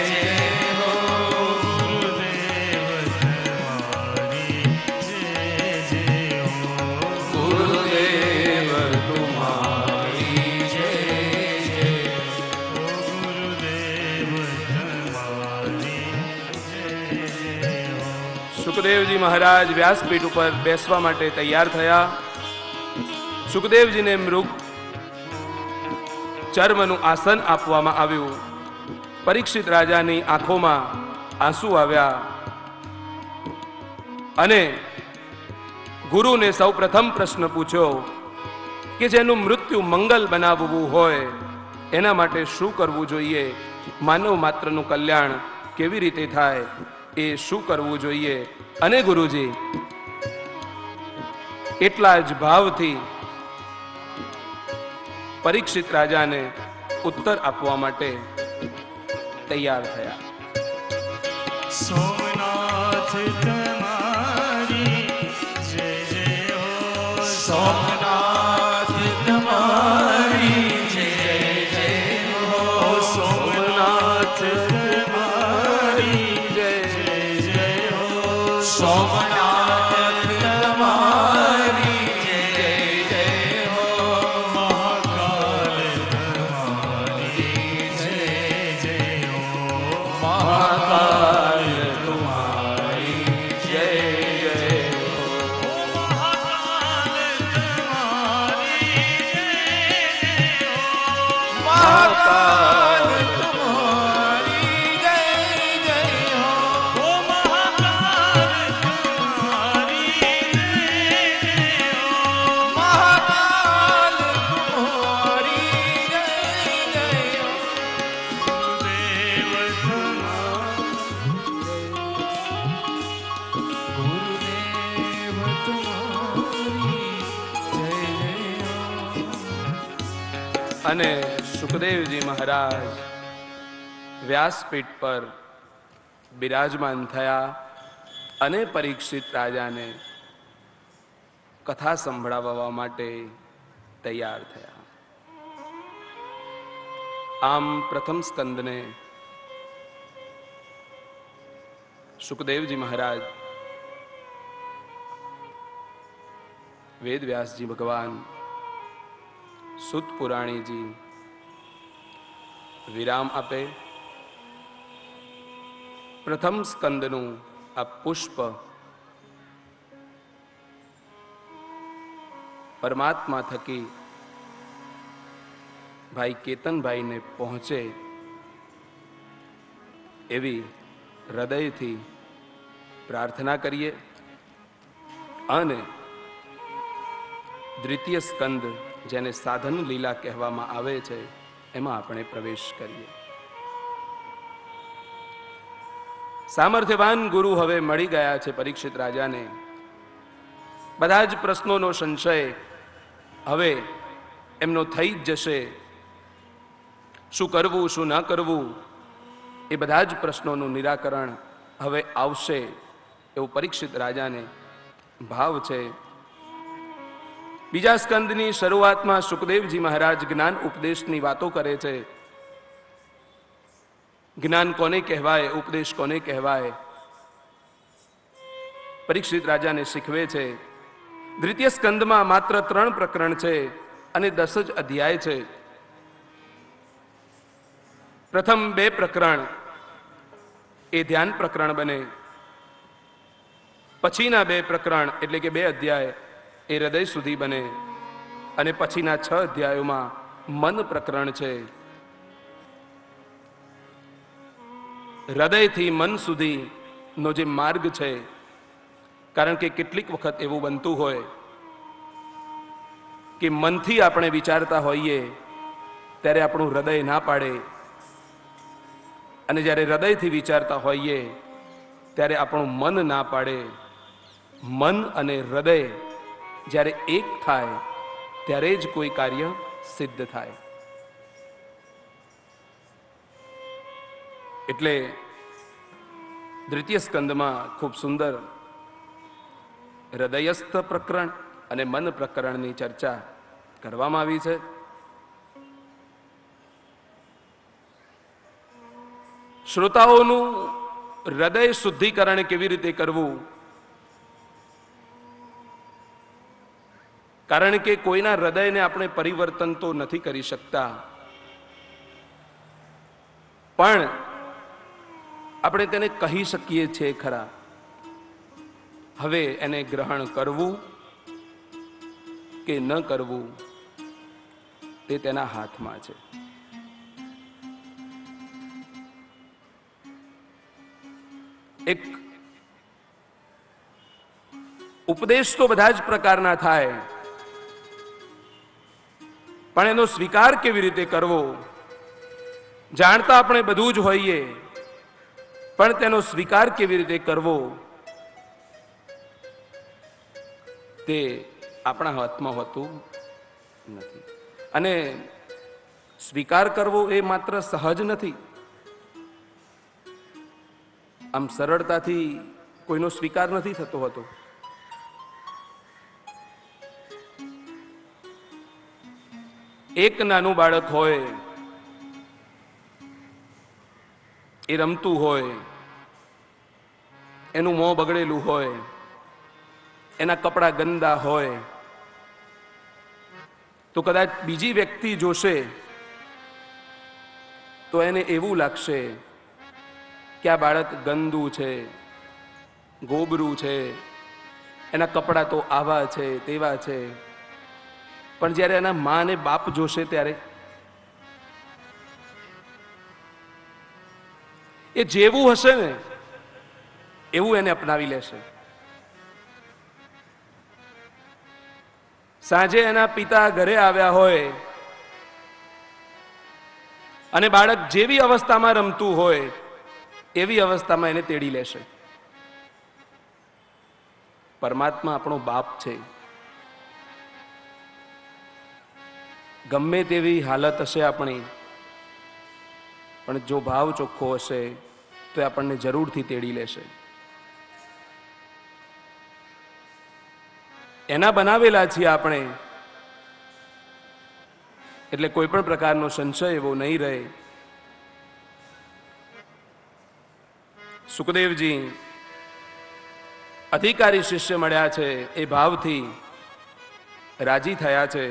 जय हो। गुरुदेव तुम्हारी जय जय हो। गुरुदेव तुम्हारी जय जय हो। गुरुदेव तुम्हारी સુખદેવજી મહારાજ વ્યાસપીઠ ઉપર બેસવા માટે તૈયાર થયા. સુખદેવજીને મૃગ ચર્મનું આસન આપવામાં આવ્યું. પરીક્ષિત રાજાની આંખોમાં આંસુ આવ્યા અને ગુરુને સૌ પ્રથમ પ્રશ્ન પૂછ્યો કે જેનું મૃત્યુ મંગલ બનાવવું હોય એના માટે શું કરવું જોઈએ, માનવ માત્રનું કલ્યાણ કેવી રીતે થાય, એ શું કરવું જોઈએ. અને ગુરુજી એટલા જ ભાવથી પરીક્ષિત રાજાને ઉત્તર આપવા માટે તૈયાર થયા. સોમનાથ તમારી જય જય હો, સોમનાથ તમારી જય જય હો, સોમનાથ તમારી જય જય હો, સોમનાથ તમારી જય જય હો, મહાકાલ તમારી જય જય હો, મહાકાલ તમારી જય જય હો, મહાકાલ તમારી જય જય હો, મહાકાલ તમારી જય જય હો, મહાકાલ તમારી જય જય હો, મહાકાલ તમારી જય જય હો. ગુરુદેવ તમારી જય જય હો. અને સુખદેવજી મહારાજ વ્યાસપીઠ પર બિરાજમાન થયા અને પરીક્ષિત રાજાને કથા સંભળાવવા માટે તૈયાર થયા. આમ પ્રથમ સ્કંદને સુખદેવજી મહારાજ વેદવ્યાસજી ભગવાન, સુત પુરાણીજી વિરામ આપે. પ્રથમ સ્કંદનું આ પુષ્પ પરમાત્મા થકી ભાઈ કેતનભાઈને પહોંચે એવી હૃદયથી પ્રાર્થના કરીએ અને દ્વિતીય સ્કંદ, જેને સાધન લીલા કહેવામાં આવે છે, એમાં આપણે પ્રવેશ કરીએ. સામર્થ્યવાન ગુરુ હવે મળી ગયા છે પરીક્ષિત રાજાને. બધા જ પ્રશ્નોનો સંશય હવે એમનો થઈ જ જશે. શું કરવું, શું ન કરવું, એ બધા જ પ્રશ્નોનું નિરાકરણ હવે આવશે એવો પરીક્ષિત રાજાને ભાવ છે. બીજા સ્કંદની શરૂઆતમાં સુખદેવજી મહારાજ જ્ઞાન ઉપદેશની વાતો કરે છે. જ્ઞાન કોને કહેવાય, ઉપદેશ કોને કહેવાય, પરીક્ષિત રાજાને શીખવે છે. દ્વિતીય સ્કંદમાં માત્ર 3 પ્રકરણ છે અને 10 જ અધ્યાય છે. પ્રથમ 2 પ્રકરણ એ ધ્યાન પ્રકરણ બને, પછીના 2 પ્રકરણ એટલે કે 2 અધ્યાય એ હૃદય સુધી બને અને પછીના 6 અધ્યાયોમાં મન પ્રકરણ છે. હૃદયથી મન સુધીનો જે માર્ગ છે, કારણ કે કેટલીક વખત એવું બનતું હોય કે મનથી આપણે વિચારતા હોઈએ ત્યારે આપણું હૃદય ના પાડે, અને જ્યારે હૃદયથી વિચારતા હોઈએ ત્યારે આપણું મન ના પાડે. મન અને હૃદય જ્યારે એક થાય ત્યારે જ કોઈ કાર્ય સિદ્ધ થાય. એટલે દ્વિતીય સ્કંદમાં ખૂબ સુંદર હૃદયસ્થ પ્રકરણ અને મન પ્રકરણની ચર્ચા કરવામાં આવી છે. શ્રોતાઓનું હૃદય શુદ્ધિકરણ કેવી રીતે કરવું, કારણ કે કોઈના હૃદયને આપણે પરિવર્તન તો નથી કરી શકતા, પણ આપણે તેને કહી શકીએ છીએ ખરા હવે એને ગ્રહણ કરવું કે ન કરવું તે તેના હાથમાં છે. એક ઉપદેશ તો બધા જ પ્રકારના થાય, પણ એનો સ્વીકાર કેવી રીતે કરવો? જાણતા આપણે બધું જ હોઈએ, પણ તેનો સ્વીકાર કેવી રીતે કરવો તે આપણા હાથમાં હોતું નથી. અને સ્વીકાર કરવો એ માત્ર સહજ નથી. આમ સરળતાથી કોઈનો સ્વીકાર નથી થતો હતો. એક નાનું બાળક હોય, એ રમતું હોય, એનું મોં બગડેલું હોય, એના કપડા ગંદા હોય, તો કદાચ બીજી વ્યક્તિ જોશે તો એને એવું લાગશે કે આ બાળક ગંદુ છે, ગોબરું છે, એના કપડા તો આવા છે તેવા છે. પણ જ્યારે એના મા અને બાપ જોશે ત્યારે એ જેવું હશે ને એવું એને અપનાવી લેશે. સાંજે એના પિતા ઘરે આવ્યા હોય અને બાળક જેવી અવસ્થામાં રમતું હોય એવી અવસ્થામાં એને તેડી લેશે. પરમાત્મા આપણો બાપ છે. ગમે તેવી હાલત હશે આપણી, પણ જો ભાવ ચોખ્ખો હશે તો આપણને જરૂરથી તેડી લેશે. એના બનાવેલા છીએ આપણે, એટલે કોઈ પણ પ્રકારનો સંશય એવો નહીં રહે. સુખદેવજી અધિકારી શિષ્ય મળ્યા છે એ ભાવથી રાજી થયા છે.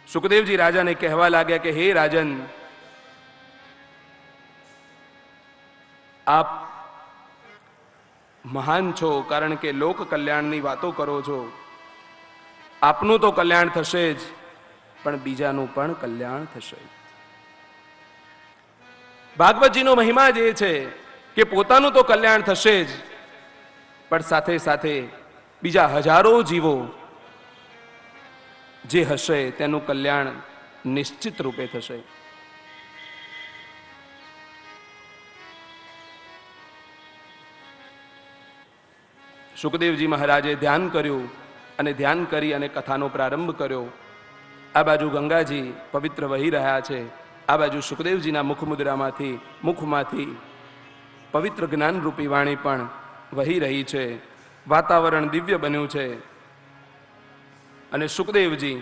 સુખદેવજી રાજાને કહેવા લાગ્યા કે હે રાજન, આપ મહાન છો, કારણ કે લોક કલ્યાણની વાતો કરો છો. આપનું તો કલ્યાણ થશે જ, પણ બીજાનું પણ કલ્યાણ થશે. ભાગવતજીનો મહિમા જ એ છે કે પોતાનું તો કલ્યાણ થશે જ, પણ સાથે સાથે બીજા હજારો જીવો જે હશે તેનું કલ્યાણ નિશ્ચિત રૂપે થશે. સુખદેવજી મહારાજે ધ્યાન કર્યું અને ધ્યાન કરી અને કથાનો પ્રારંભ કર્યો. આ બાજુ ગંગાજી પવિત્ર વહી રહ્યા છે, આ બાજુ સુખદેવજીના મુખમાંથી પવિત્ર જ્ઞાનરૂપી વાણી પણ વહી રહી છે. વાતાવરણ દિવ્ય બન્યું છે અને સુખદેવજી